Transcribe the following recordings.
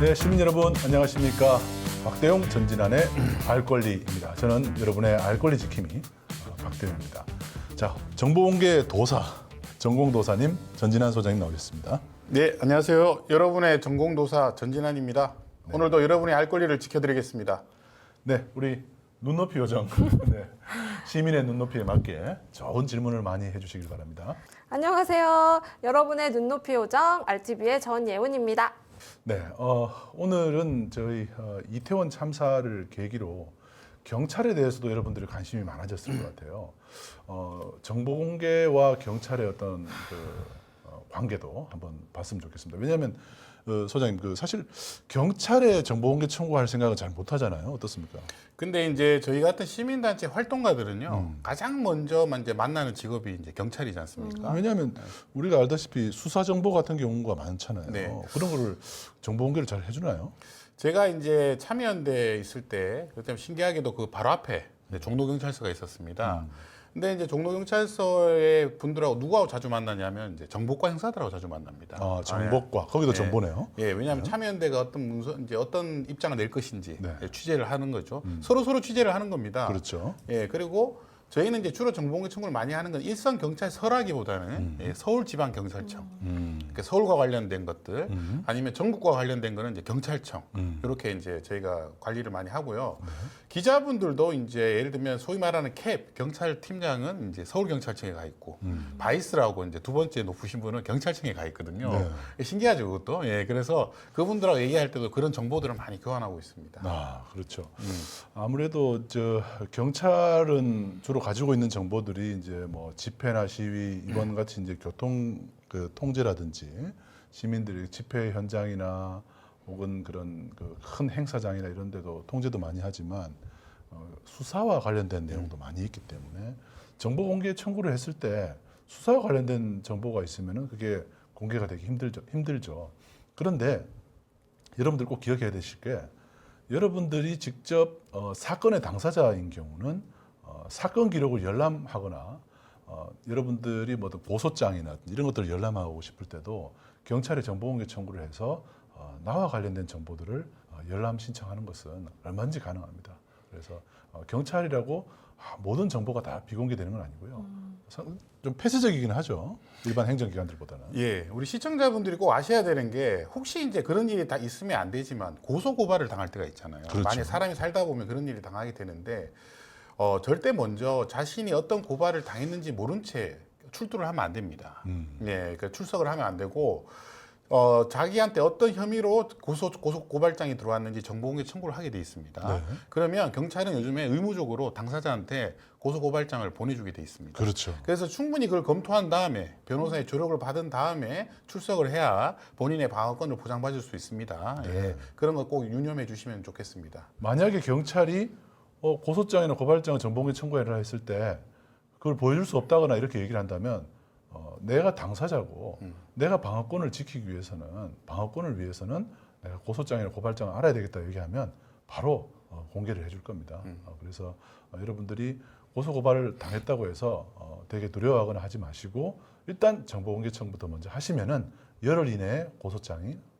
네, 시민 여러분 안녕하십니까. 박대용 전진환의 알권리입니다. 저는 여러분의 알권리 지킴이 박대용입니다. 자, 정보공개 도사, 전공도사님 전진환 소장님 나오셨습니다. 네, 안녕하세요. 여러분의 전공도사 전진환입니다. 네. 오늘도 여러분의 알 권리를 지켜드리겠습니다. 네, 우리 눈높이 요정 네, 시민의 눈높이에 맞게 좋은 질문을 많이 해주시길 바랍니다. 안녕하세요. 여러분의 눈높이 요정 RTV의 전예훈입니다. 네, 오늘은 저희 이태원 참사를 계기로 경찰에 대해서도 여러분들이 관심이 많아졌을 것 같아요. 정보 공개와 경찰의 어떤 관계도 한번 봤으면 좋겠습니다. 왜냐하면 소장님, 사실 경찰에 정보 공개 청구할 생각은 잘 못하잖아요. 어떻습니까? 근데 이제 저희 같은 시민단체 활동가들은요, 가장 먼저 이제 만나는 직업이 이제 경찰이지 않습니까? 왜냐하면 우리가 알다시피 수사 정보 같은 경우가 많잖아요. 네. 그런 거를 정보 공개를 잘 해주나요? 제가 이제 참여연대에 있을 때, 그때 신기하게도 그 바로 앞에 종로경찰서가 있었습니다. 근데 이제 종로경찰서의 분들하고 누구하고 자주 만나냐면 이제 정보과 형사들하고 자주 만납니다. 아, 정보과. 거기도 네. 정보네요. 예, 왜냐하면 참여연대가 어떤 문서, 이제 어떤 입장을 낼 것인지 네. 취재를 하는 거죠. 서로 취재를 하는 겁니다. 그렇죠. 예, 그리고 저희는 이제 주로 정보공개 청구를 많이 하는 건 일선 경찰서라기보다는 예, 서울지방경찰청, 그러니까 서울과 관련된 것들, 아니면 전국과 관련된 거는 이제 경찰청 이렇게 이제 저희가 관리를 많이 하고요. 기자분들도 이제 예를 들면 소위 말하는 캡 경찰팀장은 이제 서울경찰청에 가 있고, 바이스라고 이제 두 번째 높으신 분은 경찰청에 가 있거든요. 네. 신기하죠, 그것도. 예, 그래서 그분들하고 얘기할 때도 그런 정보들을 많이 교환하고 있습니다. 아, 그렇죠. 아무래도 경찰은 주로 가지고 있는 정보들이 이제 뭐 집회나 시위 이번 같이 이제 교통 통제라든지 시민들이 집회 현장이나 혹은 그런 큰 행사장이나 이런 데도 통제도 많이 하지만 수사와 관련된 내용도 많이 있기 때문에 정보 공개 청구를 했을 때 수사와 관련된 정보가 있으면은 그게 공개가 되기 힘들죠. 그런데 여러분들 꼭 기억해야 되실 게, 여러분들이 직접 사건의 당사자인 경우는 사건 기록을 열람하거나 여러분들이 뭐 고소장이나 이런 것들을 열람하고 싶을 때도 경찰에 정보공개 청구를 해서 나와 관련된 정보들을 열람 신청하는 것은 얼마든지 가능합니다. 그래서 경찰이라고 모든 정보가 다 비공개되는 건 아니고요. 좀 폐쇄적이긴 하죠. 일반 행정기관들보다는. 예, 우리 시청자분들이 꼭 아셔야 되는 게, 혹시 이제 그런 일이 다 있으면 안 되지만 고소 고발을 당할 때가 있잖아요. 그렇죠. 만약 사람이 살다 보면 그런 일이 당하게 되는데, 절대 먼저 자신이 어떤 고발을 당했는지 모른 채 출두를 하면 안 됩니다. 예, 그러니까 출석을 하면 안 되고, 자기한테 어떤 혐의로 고발장이 들어왔는지 정보공개 청구를 하게 돼 있습니다. 네. 그러면 경찰은 요즘에 의무적으로 당사자한테 고소고발장을 보내주게 돼 있습니다. 그렇죠. 그래서 충분히 그걸 검토한 다음에 변호사의 조력을 받은 다음에 출석을 해야 본인의 방어권을 보장받을 수 있습니다. 네. 예, 그런 거 꼭 유념해 주시면 좋겠습니다. 만약에 경찰이 고소장이나 고발장을 정보공개 청구해라 했을 때 그걸 보여줄 수 없다거나 이렇게 얘기를 한다면 내가 당사자고 내가 방어권을 지키기 위해서는, 방어권을 위해서는 내가 고소장이나 고발장을 알아야 되겠다 얘기하면 바로 공개를 해줄 겁니다. 그래서 여러분들이 고소고발을 당했다고 해서 되게 두려워하거나 하지 마시고, 일단 정보공개 청구부터 먼저 하시면은 열흘 이내에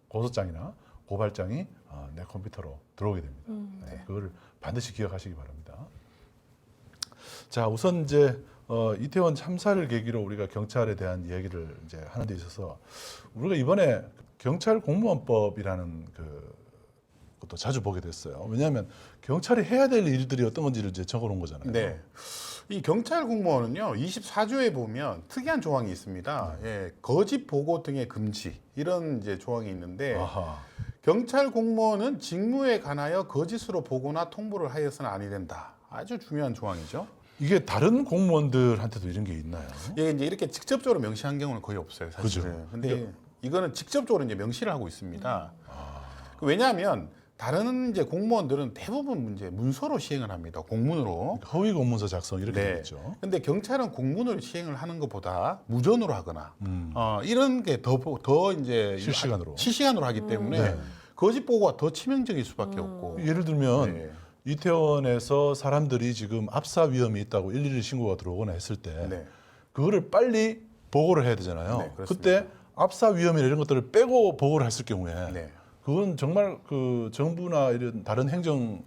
고소장이나 고발장이 내 컴퓨터로 들어오게 됩니다. 네, 그걸 반드시 기억하시기 바랍니다. 자, 우선 이제 이태원 참사를 계기로 우리가 경찰에 대한 얘기를 이제 하는 데 있어서 우리가 이번에 경찰 공무원법이라는 것도 자주 보게 됐어요. 왜냐하면 경찰이 해야 될 일들이 어떤 건지를 이제 적어놓은 거잖아요. 네. 이 경찰 공무원은요, 24조에 보면 특이한 조항이 있습니다. 예, 거짓 보고 등의 금지, 이런 이제 조항이 있는데, 아하. 경찰 공무원은 직무에 관하여 거짓으로 보고나 통보를 하여서는 아니 된다. 아주 중요한 조항이죠. 이게 다른 공무원들한테도 이런 게 있나요? 이게 이제 이렇게 직접적으로 명시한 경우는 거의 없어요, 사실은. 그죠. 근데 이거는 직접적으로 이제 명시를 하고 있습니다. 왜냐하면 다른 이제 공무원들은 대부분 이제 문서로 시행을 합니다. 공문으로. 허위 공문서 작성 이렇게 네. 되겠죠. 근데 경찰은 공문으로 시행을 하는 것보다 무전으로 하거나 이런 게 더 이제 실시간으로 하기 때문에 네. 거짓 보고가 더 치명적일 수밖에 없고. 예를 들면 네. 이태원에서 사람들이 지금 압사 위험이 있다고 112 신고가 들어오거나 했을 때 네. 그거를 빨리 보고를 해야 되잖아요. 네, 그렇습니다. 그때 압사 위험이나 이런 것들을 빼고 보고를 했을 경우에 네. 그건 정말 그 정부나 이런 다른 행정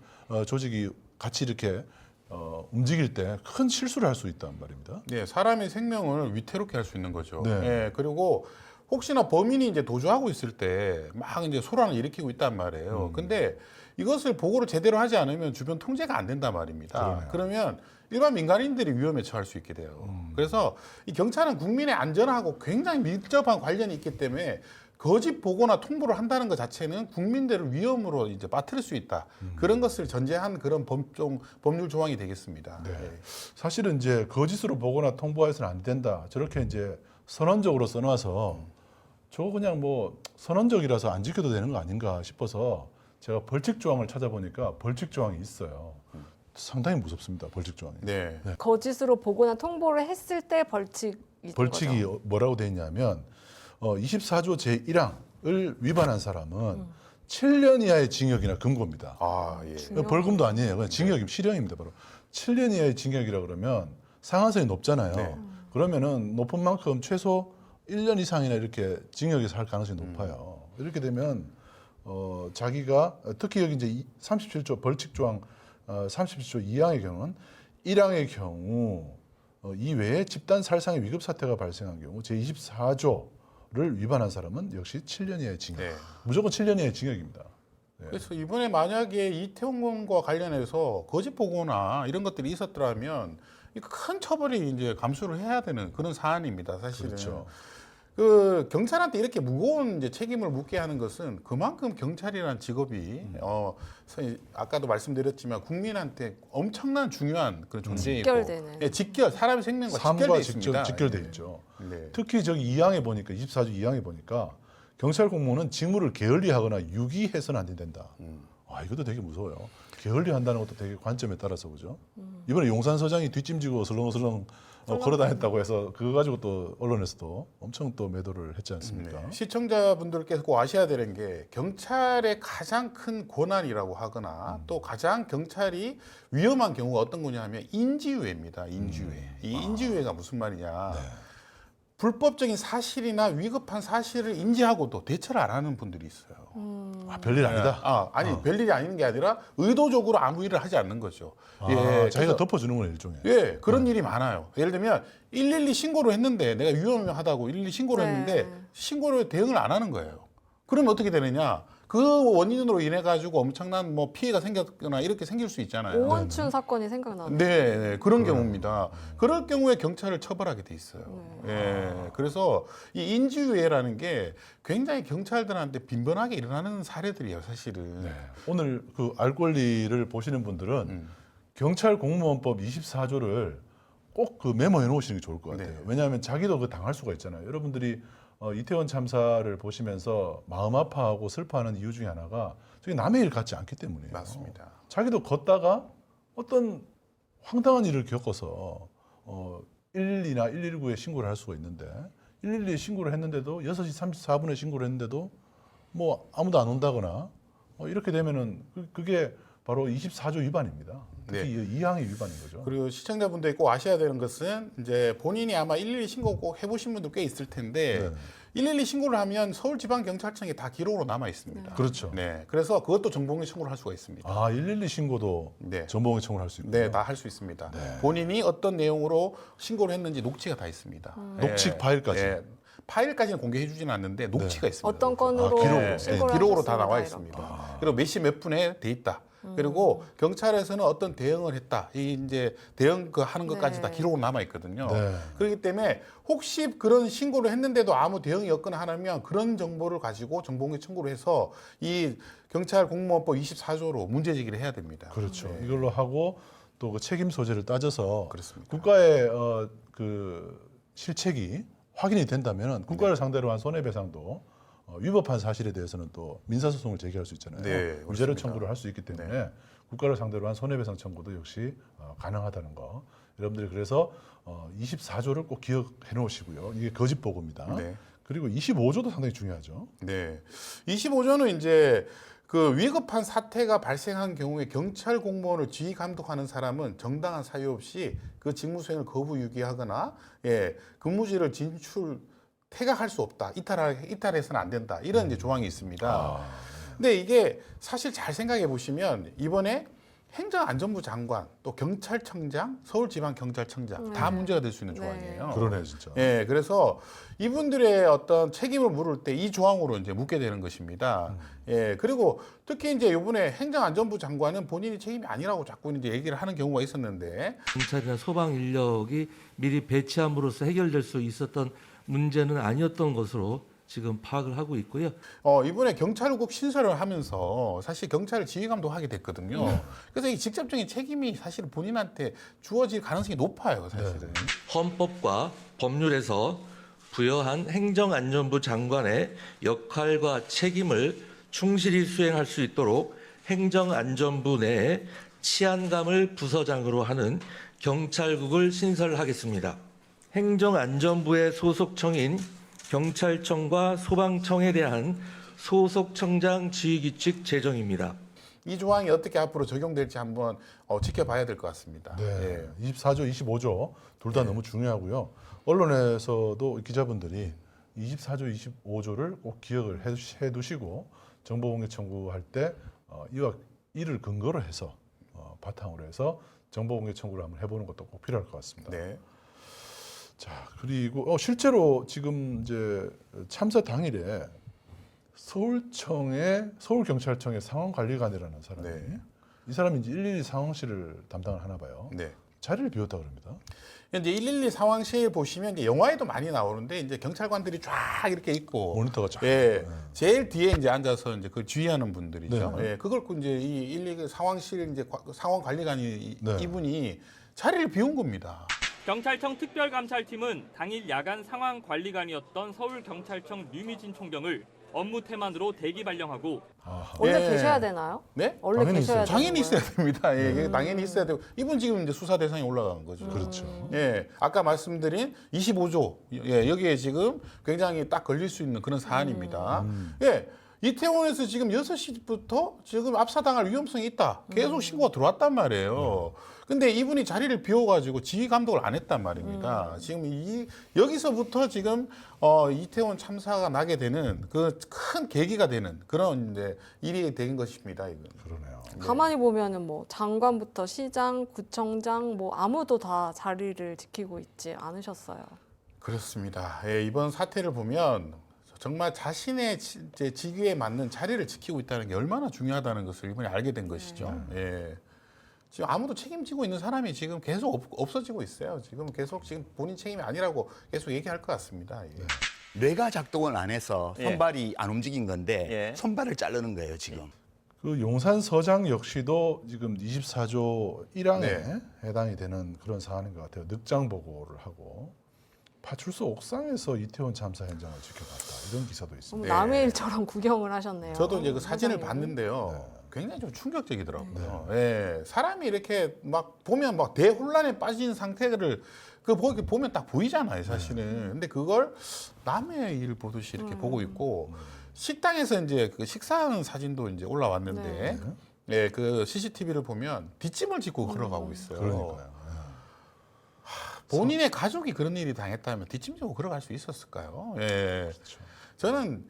조직이 같이 이렇게 움직일 때 큰 실수를 할 수 있단 말입니다. 네, 사람의 생명을 위태롭게 할 수 있는 거죠. 네. 예, 그리고 혹시나 범인이 이제 도주하고 있을 때 막 이제 소란을 일으키고 있단 말이에요. 근데 이것을 보고를 제대로 하지 않으면 주변 통제가 안 된단 말입니다. 그러네요. 그러면 일반 민간인들이 위험에 처할 수 있게 돼요. 그래서 이 경찰은 국민의 안전하고 굉장히 밀접한 관련이 있기 때문에 거짓 보고나 통보를 한다는 것 자체는 국민들을 위험으로 이제 빠뜨릴 수 있다. 그런 것을 전제한 그런 법률 조항이 되겠습니다. 네. 예. 사실은 이제 거짓으로 보거나 통보해서는 안 된다. 저렇게 이제 선언적으로 써놔서 저거 그냥 뭐 선언적이라서 안 지켜도 되는 거 아닌가 싶어서 제가 벌칙 조항을 찾아보니까 벌칙 조항이 있어요. 상당히 무섭습니다. 벌칙 조항이. 네. 거짓으로 보거나 통보를 했을 때 벌칙이 벌칙이 거죠. 뭐라고 돼 있냐면 24조 제1항을 위반한 사람은 7년 이하의 징역이나 금고입니다. 아, 예. 중요한 벌금도 아니에요. 그냥 징역이 실형입니다. 바로 7년 이하의 징역이라 그러면 상한선이 높잖아요. 네. 그러면은 높은 만큼 최소 1년 이상이나 이렇게 징역에서 할 가능성이 높아요. 이렇게 되면 자기가 특히 여기 이제 37조 벌칙 조항 37조 2항의 경우는 1항의 경우 이외에 집단 살상의 위급 사태가 발생한 경우 제24조를 위반한 사람은 역시 7년 이하의 징역. 네. 무조건 7년 이하의 징역입니다. 네. 그래서 이번에 만약에 이태원과 관련해서 거짓 보고나 이런 것들이 있었더라면 이거 큰 처벌이 이제 감수를 해야 되는 그런 사안입니다. 사실은. 그렇죠. 그 경찰한테 이렇게 무거운 이제 책임을 묻게 하는 것은 그만큼 경찰이라는 직업이 아까도 말씀드렸지만 국민한테 엄청난 중요한 그런 존재이고 직결되는. 예, 직결 사람의 생명과 삶과 직결돼 직접 있습니다. 직결돼 예. 있죠. 네. 특히 저기 2항에 보니까 24조 2항에 보니까 경찰 공무원은 직무를 게을리하거나 유기해서는 안 된다. 이것도 되게 무서워요. 게을리한다는 것도 되게 관점에 따라서 보죠. 이번에 용산서장이 뒷짐지고 설렁설렁 걸어다녔다고 해서 그거 가지고 또 언론에서도 엄청 또 매도를 했지 않습니까? 네. 시청자분들께서 꼭 아셔야 되는 게 경찰의 가장 큰 권한이라고 하거나 또 가장 경찰이 위험한 경우가 어떤 거냐 하면 인지유해입니다. 인지유해. 이 인지유해가 무슨 말이냐. 불법적인 사실이나 위급한 사실을 인지하고도 대처를 안 하는 분들이 있어요. 별일 아니다. 아니 별일이 아닌 게 아니라 의도적으로 아무 일을 하지 않는 거죠. 자기가 그래서 덮어주는 건 일종의. 예, 그런 일이 많아요. 예를 들면 112 신고를 했는데 내가 위험하다고 112 신고를 네. 했는데 신고를 대응을 안 하는 거예요. 그러면 어떻게 되느냐? 그 원인으로 인해 가지고 엄청난 뭐 피해가 생겼거나 이렇게 생길 수 있잖아요. 오원춘 사건이 생각나네요. 네, 그런 경우입니다. 그럴 경우에 경찰을 처벌하게 돼 있어요. 예, 그래서 이 인지유해라는 게 굉장히 경찰들한테 빈번하게 일어나는 사례들이에요, 사실은. 네. 오늘 그 알 권리를 보시는 분들은 경찰 공무원법 24조를 꼭 그 메모해 놓으시는 게 좋을 것 같아요. 네. 왜냐하면 자기도 그 당할 수가 있잖아요. 여러분들이 이태원 참사를 보시면서 마음 아파하고 슬퍼하는 이유 중에 하나가 저게 남의 일 같지 않기 때문이에요. 맞습니다. 자기도 걷다가 어떤 황당한 일을 겪어서 112나 119에 신고를 할 수가 있는데 112에 신고를 했는데도 6시 34분에 신고를 했는데도 뭐 아무도 안 온다거나 이렇게 되면은 그게 바로 24조 위반입니다. 특히 이 2항의 위반인 거죠. 그리고 시청자분들이 꼭 아셔야 되는 것은 이제 본인이 아마 112 신고 꼭 해보신 분들 꽤 있을 텐데 네. 112 신고를 하면 서울지방경찰청에 다 기록으로 남아 있습니다. 그렇죠. 네, 그래서 그것도 정보공개 청구를 할 수가 있습니다. 112 신고도 네. 정보공개 청구를 할 수 있군요. 네, 다 할 수 있습니다. 본인이 어떤 내용으로 신고를 했는지 녹취가 다 있습니다. 녹취 파일까지? 파일까지는 공개해주지는 않는데 녹취가 있습니다. 어떤 건으로 기록으로. 신고를 기록으로 다 하셨습니다, 나와 이렇게. 있습니다. 그리고 몇 시 몇 분에 돼 있다. 그리고 경찰에서는 어떤 대응을 했다. 이 이제 대응 그 하는 것까지 네. 다 기록으로 남아 있거든요. 네. 그렇기 때문에 혹시 그런 신고를 했는데도 아무 대응이 없거나 하면 그런 정보를 가지고 정보공개 청구를 해서 이 경찰 공무원법 24조로 문제 제기를 해야 됩니다. 그렇죠. 이걸로 하고 또 그 책임 소재를 따져서 그렇습니다. 국가의 그 실책이 확인이 된다면 국가를 상대로 한 손해배상도 위법한 사실에 대해서는 또 민사소송을 제기할 수 있잖아요. 네, 위자료 그렇습니다. 청구를 할 수 있기 때문에 국가를 상대로 한 손해배상 청구도 역시 가능하다는 거. 여러분들이 그래서 24조를 꼭 기억해 놓으시고요. 이게 거짓 보고입니다. 네. 그리고 25조도 상당히 중요하죠. 네. 25조는 이제 그 위급한 사태가 발생한 경우에 경찰 공무원을 지휘 감독하는 사람은 정당한 사유 없이 그 직무 수행을 거부 유기하거나 근무지를 퇴각할 수 없다. 이탈해서는 안 된다. 이런 이제 조항이 있습니다. 근데 이게 사실 잘 생각해 보시면 이번에 행정안전부 장관, 또 경찰청장, 서울지방경찰청장 다 문제가 될 수 있는 네. 조항이에요. 그러네 진짜. 예, 그래서 이분들의 어떤 책임을 물을 때 이 조항으로 이제 묻게 되는 것입니다. 예, 그리고 특히 이제 이번에 행정안전부 장관은 본인이 책임이 아니라고 자꾸 이제 얘기를 하는 경우가 있었는데 경찰이나 소방 인력이 미리 배치함으로써 해결될 수 있었던 문제는 아니었던 것으로 지금 파악을 하고 있고요. 이번에 경찰국 신설을 하면서 사실 경찰을 지휘감독하게 됐거든요. 그래서 이 직접적인 책임이 사실 본인한테 주어질 가능성이 높아요, 사실은. 헌법과 법률에서 부여한 행정안전부 장관의 역할과 책임을 충실히 수행할 수 있도록 행정안전부 내에 치안감을 부서장으로 하는 경찰국을 신설하겠습니다. 행정안전부의 소속청인 경찰청과 소방청에 대한 소속청장 지휘규칙 제정입니다. 이 조항이 어떻게 앞으로 적용될지 한번 지켜봐야 될 것 같습니다. 네. 예. 24조, 25조 둘 다 너무 중요하고요. 언론에서도 기자분들이 24조, 25조를 꼭 기억을 해두시고 정보공개 청구할 때 이를 근거로 해서 바탕으로 해서 정보공개 청구를 한번 해보는 것도 꼭 필요할 것 같습니다. 네. 자, 그리고 실제로 지금 이제 참사 당일에 서울경찰청의 상황관리관이라는 사람이 네. 이 사람이 이제 112 상황실을 담당을 하나 봐요. 네. 자리를 비웠다 그럽니다. 이제 112 상황실 보시면 이제 영화에도 많이 나오는데 이제 경찰관들이 쫙 이렇게 있고 모니터가 쫙. 예, 제일 뒤에 이제 앉아서 이제 그 지휘하는 분들이죠. 네. 예, 그걸 이제 이 112 상황실 이제 상황관리관이 네. 이분이 자리를 비운 겁니다. 경찰청 특별감찰팀은 당일 야간 상황관리관이었던 서울경찰청 류미진 총경을 업무 태만으로 대기 발령하고 원래 예. 계셔야 되나요? 네? 원래 당연히 계셔야 되는 당연히 거예요? 있어야 됩니다. 예, 이게 당연히 있어야 되고 이분 지금 이제 수사 대상에 올라간 거죠. 그렇죠. 예, 아까 말씀드린 25조 예, 여기에 지금 굉장히 딱 걸릴 수 있는 그런 사안입니다. 예. 이태원에서 지금 6시부터 지금 압사당할 위험성이 있다. 계속 신고가 들어왔단 말이에요. 근데 이분이 자리를 비워가지고 지휘 감독을 안 했단 말입니다. 지금 여기서부터 지금 이태원 참사가 나게 되는 그 큰 계기가 되는 그런 이제 일이 된 것입니다. 이건. 그러네요. 가만히 보면은 뭐 장관부터 시장, 구청장 뭐 아무도 다 자리를 지키고 있지 않으셨어요. 그렇습니다. 예, 이번 사태를 보면 정말 자신의 직위에 맞는 자리를 지키고 있다는 게 얼마나 중요하다는 것을 이번에 알게 된 것이죠. 예. 지금 아무도 책임지고 있는 사람이 지금 계속 없어지고 있어요. 지금 계속 지금 본인 책임이 아니라고 계속 얘기할 것 같습니다. 예. 뇌가 작동을 안 해서 예. 손발이 안 움직인 건데 예. 손발을 자르는 거예요 지금. 그 용산서장 역시도 지금 24조 1항에 네. 해당이 되는 그런 사안인 것 같아요. 늑장 보고를 하고 파출소 옥상에서 이태원 참사 현장을 지켜봤다 이런 기사도 있습니다. 너무 남의 일처럼 구경을 하셨네요. 저도 이제 그 사진을 세상에. 봤는데요. 굉장히 좀 충격적이더라고요. 예, 사람이 이렇게 막 보면 막 대혼란에 빠진 상태를 보면 딱 보이잖아요, 사실은. 근데 그걸 남의 일 보듯이 이렇게 보고 있고 식당에서 이제 그 식사하는 사진도 이제 올라왔는데 예, 그 CCTV를 보면 뒷짐을 짓고 걸어가고 있어요. 그러니까요. 본인의 가족이 그런 일이 당했다면 뒷짐 지고 걸어갈 수 있었을까요? 예. 저는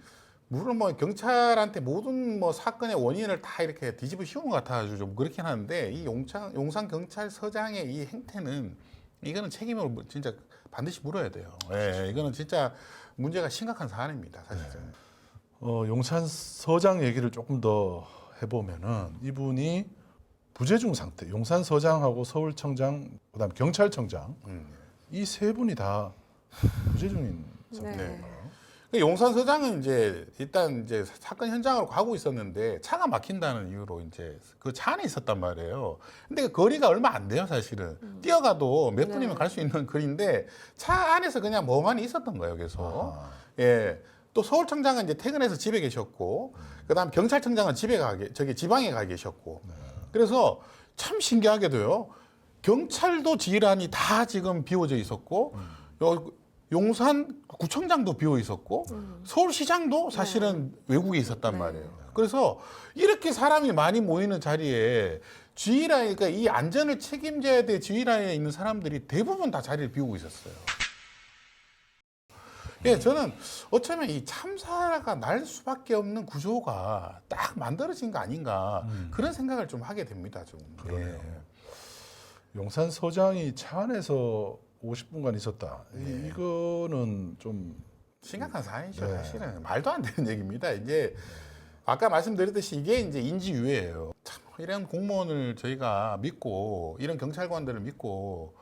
물론 뭐 경찰한테 모든 뭐 사건의 원인을 다 이렇게 뒤집어 씌우는 것 같아가지고 좀 그렇긴 하는데 이 용산 경찰서장의 이 행태는 이거는 책임을 진짜 반드시 물어야 돼요. 예, 이거는 진짜 문제가 심각한 사안입니다, 사실은. 용산서장 얘기를 조금 더 해보면은 이분이 부재중 상태, 용산서장하고 서울청장, 그다음 경찰청장 이 세 분이 다 부재중인 상태인가요? 그 용산서장은 이제 일단 이제 사건 현장으로 가고 있었는데 차가 막힌다는 이유로 이제 그 차 안에 있었단 말이에요. 근데 그 거리가 얼마 안 돼요, 사실은. 뛰어가도 몇 분이면 갈 수 있는 거리인데 차 안에서 그냥 멍하니 있었던 거예요, 계속. 예. 또 서울청장은 이제 퇴근해서 집에 계셨고, 그다음 경찰청장은 지방에 가 계셨고. 그래서 참 신기하게도요. 경찰도 지휘란이 다 지금 비워져 있었고, 용산 구청장도 비워 있었고, 서울시장도 사실은 외국에 있었단 말이에요. 그래서 이렇게 사람이 많이 모이는 자리에 지휘라인, 그러니까 이 안전을 책임져야 될 지휘라인에 있는 사람들이 대부분 다 자리를 비우고 있었어요. 예, 저는 어쩌면 이 참사가 날 수밖에 없는 구조가 딱 만들어진 거 아닌가 그런 생각을 좀 하게 됩니다. 좀. 그러네요. 용산 서장이 차 안에서 50분간 있었다. 이거는 좀 심각한 사안이죠. 네. 사실은 말도 안 되는 얘기입니다. 이제 아까 말씀드렸듯이 이게 이제 인지유예예요. 참 이런 공무원을 저희가 믿고 이런 경찰관들을 믿고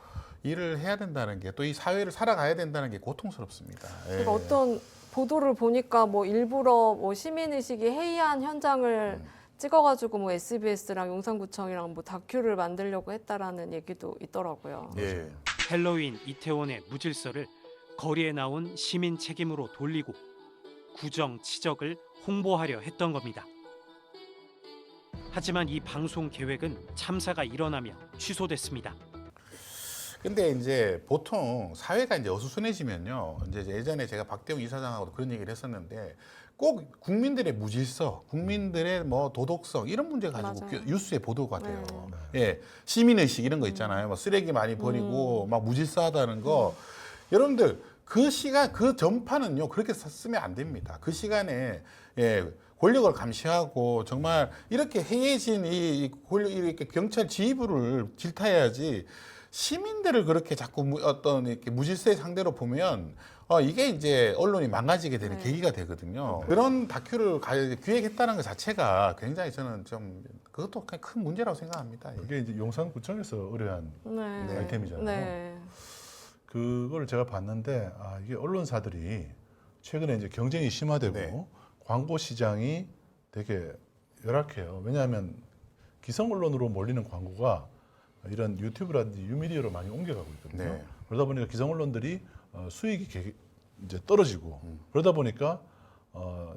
일을 해야 된다는 게 또 이 사회를 살아가야 된다는 게 고통스럽습니다. 예. 그러니까 어떤 보도를 보니까 뭐 일부러 뭐 시민의식이 해이한 현장을 찍어가지고 뭐 SBS랑 용산구청이랑 뭐 다큐를 만들려고 했다라는 얘기도 있더라고요. 예. 헬로윈 이태원의 무질서를 거리에 나온 시민 책임으로 돌리고 구정 치적을 홍보하려 했던 겁니다. 하지만 이 방송 계획은 참사가 일어나며 취소됐습니다. 근데 이제 보통 사회가 이제 어수선해지면요. 이제 예전에 제가 박대웅 이사장하고도 그런 얘기를 했었는데 꼭 국민들의 무질서, 국민들의 뭐 도덕성 이런 문제 가지고 맞아요. 뉴스에 보도가 돼요. 예, 시민의식 이런 거 있잖아요. 뭐 쓰레기 많이 버리고 막 무질서하다는 거. 여러분들 그 시간 그 전파는요 그렇게 쓰면 안 됩니다. 그 시간에 권력을 감시하고 정말 이렇게 해이해진 이 권력 이렇게 경찰 지휘부를 질타해야지. 시민들을 그렇게 자꾸 어떤 이렇게 무질서의 상대로 보면 이게 이제 언론이 망가지게 되는 계기가 되거든요. 그런 다큐를 기획했다는 것 자체가 굉장히 저는 좀 그것도 큰 문제라고 생각합니다. 이게 이제 용산구청에서 의뢰한 네. 아이템이잖아요. 네. 그걸 제가 봤는데 이게 언론사들이 최근에 이제 경쟁이 심화되고 네. 광고 시장이 되게 열악해요. 왜냐하면 기성 언론으로 몰리는 광고가 이런 유튜브라든지 유미디어로 많이 옮겨가고 있거든요. 네. 그러다 보니까 기성 언론들이 수익이 이제 떨어지고 그러다 보니까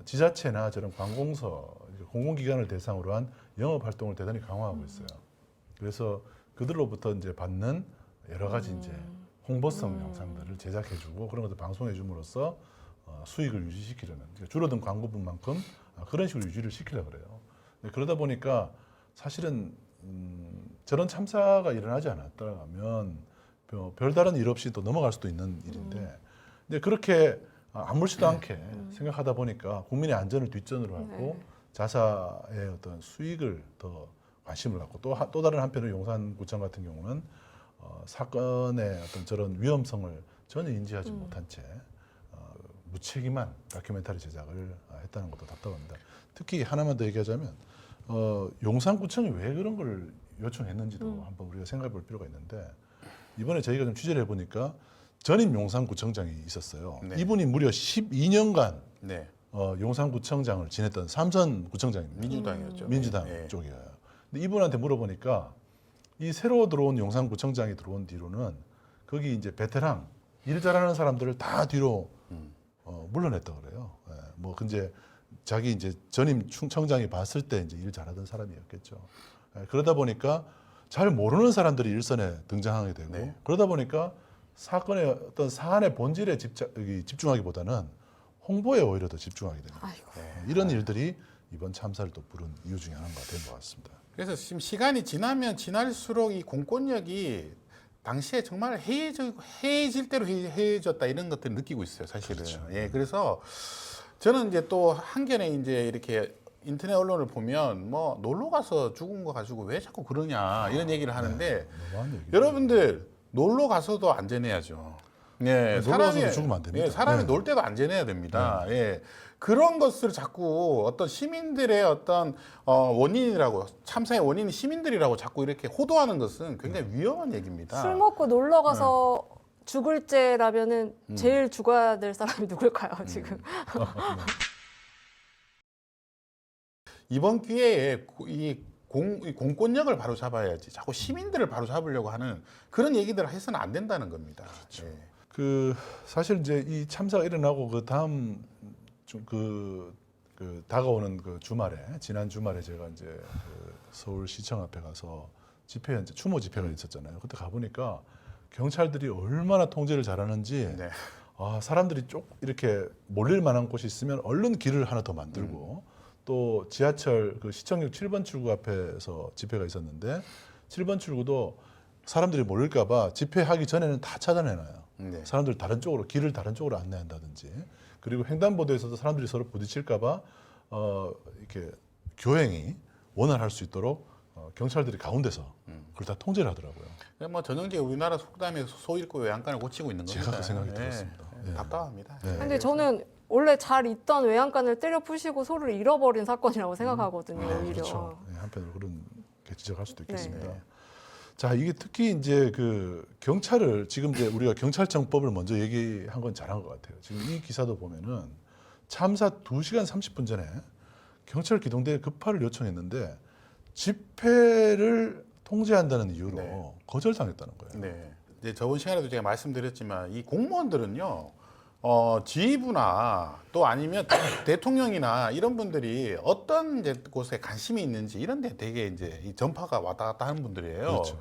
지자체나 저런 관공서, 공공기관을 대상으로 한 영업 활동을 대단히 강화하고 있어요. 그래서 그들로부터 이제 받는 여러 가지 이제 홍보성 영상들을 제작해주고 그런 것들 방송해줌으로써 수익을 유지시키려는 그러니까 줄어든 광고분만큼 그런 식으로 유지를 시키려고 그래요. 그러다 보니까 사실은 저런 참사가 일어나지 않았다면 별다른 일 없이 또 넘어갈 수도 있는 일인데 근데 그렇게 아무렇지도 않게 생각하다 보니까 국민의 안전을 뒷전으로 하고 자사의 어떤 수익을 더 관심을 갖고 또 다른 한편으로 용산구청 같은 경우는 사건의 어떤 저런 위험성을 전혀 인지하지 못한 채 무책임한 다큐멘터리 제작을 했다는 것도 답답합니다. 특히 하나만 더 얘기하자면 용산구청이 왜 그런 걸 요청했는지도 한번 우리가 생각해 볼 필요가 있는데 이번에 저희가 좀 취재를 해보니까 전임 용산구청장이 있었어요. 네. 이분이 무려 12년간 네. 용산구청장을 지냈던 삼선 구청장입니다. 민주당이었죠. 민주당 네. 쪽이에요. 근데 이분한테 물어보니까 이 새로 들어온 용산구청장이 들어온 뒤로는 거기 이제 베테랑 일 잘하는 사람들을 다 뒤로 물러냈다 그래요. 뭐 근데 자기 이제 전임 청장이 봤을 때 이제 일 잘하던 사람이었겠죠. 그러다 보니까 잘 모르는 사람들이 일선에 등장하게 되고 네. 그러다 보니까 사건의 어떤 사안의 본질에 집중하기보다는 홍보에 오히려 더 집중하게 됩니다. 아이고. 이런 일들이 이번 참사를 또 부른 이유 중에 하나가 된 것 같습니다. 그래서 지금 시간이 지나면 지날수록 이 공권력이 당시에 정말 해이질 대로 해이졌다 이런 것들을 느끼고 있어요, 사실은. 그렇죠. 예, 그래서 저는 이제 또 한견에 이제 이렇게 인터넷 언론을 보면 뭐 놀러 가서 죽은 거 가지고 왜 자꾸 그러냐 이런 얘기를 하는데 너무한 얘기죠. 여러분들 놀러 가서도 안전해야죠. 예, 놀러 가서도 죽으면 안 됩니다. 예, 사람이 네. 놀 때도 안전해야 됩니다. 예, 그런 것을 자꾸 어떤 시민들의 어떤 원인이라고 참사의 원인이 시민들이라고 자꾸 이렇게 호도하는 것은 굉장히 위험한 얘기입니다. 술 먹고 놀러 가서 죽을 죄라면은 제일 죽어야 될 사람이 누굴까요, 지금? 이번 기회에 이 공권력을 바로 잡아야지 자꾸 시민들을 바로 잡으려고 하는 그런 얘기들을 해서는 안 된다는 겁니다. 그렇죠. 예. 사실 이제 이 참사가 일어나고 그 다음 다가오는 그 주말에 지난 주말에 제가 이제 서울시청 앞에 가서 추모 집회가 있었잖아요. 그때 가 보니까 경찰들이 얼마나 통제를 잘하는지 네. 사람들이 이렇게 몰릴 만한 곳이 있으면 얼른 길을 하나 더 만들고 또 지하철 그 시청역 7번 출구 앞에서 집회가 있었는데 7번 출구도 사람들이 몰릴까 봐 집회하기 전에는 다 차단해놔요. 네. 사람들 다른 쪽으로 길을 다른 쪽으로 안내한다든지 그리고 횡단보도에서도 사람들이 서로 부딪힐까봐 이렇게 교행이 원활할 수 있도록 경찰들이 가운데서 그걸 다 통제를 하더라고요. 뭐 전형적인 우리나라 속담에 소 잃고 외양간을 고치고 있는 겁니다. 제가 그 생각이 들었습니다. 예. 답답합니다. 네. 근데 저는 원래 잘 있던 외양간을 때려 부시고 소를 잃어버린 사건이라고 생각하거든요. 오히려. 그렇죠. 네, 한편으로 그런 게 지적할 수도 있겠습니다. 네. 자, 이게 특히 이제 그 경찰을 지금 이제 우리가 경찰청법을 먼저 얘기한 건 잘한 것 같아요. 지금 이 기사도 보면은 참사 2시간 30분 전에 경찰 기동대에 급파를 요청했는데 집회를 통제한다는 이유로 네. 거절당했다는 거예요. 네. 이제 저번 시간에도 제가 말씀드렸지만 이 공무원들은요, 지휘부나 또 아니면 대통령이나 이런 분들이 어떤 이제 곳에 관심이 있는지 이런 데 되게 이제 이 전파가 왔다 갔다 하는 분들이에요. 그렇죠.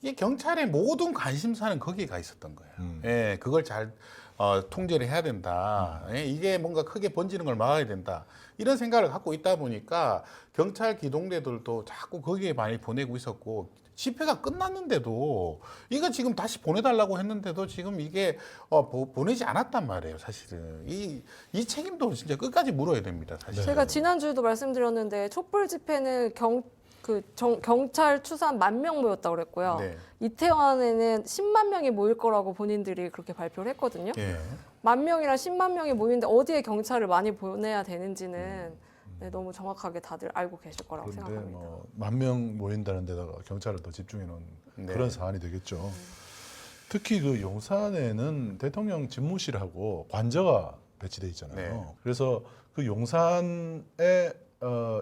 이게 경찰의 모든 관심사는 거기에 가 있었던 거예요. 예, 그걸 잘 통제를 해야 된다. 예, 이게 뭔가 크게 번지는 걸 막아야 된다. 이런 생각을 갖고 있다 보니까 경찰 기동대들도 자꾸 거기에 많이 보내고 있었고 집회가 끝났는데도 이거 지금 다시 보내달라고 했는데도 지금 이게 보내지 않았단 말이에요. 사실은 이 책임도 진짜 끝까지 물어야 됩니다. 사실. 제가 지난주에도 말씀드렸는데 촛불 집회는 경찰 추산 10,000명 모였다고 그랬고요. 네. 이태원에는 10만 명이 모일 거라고 본인들이 그렇게 발표를 했거든요. 예. 10,000명이랑 10만 명이 모이는데 어디에 경찰을 많이 보내야 되는지는 네, 너무 정확하게 다들 알고 계실 거라고 그런데 생각합니다. 뭐 10,000명 모인다는 데다가 경찰을 더 집중해 놓은 네. 그런 사안이 되겠죠. 특히 그 용산에는 대통령 집무실하고 관저가 배치돼 있잖아요. 네. 그래서 그 용산에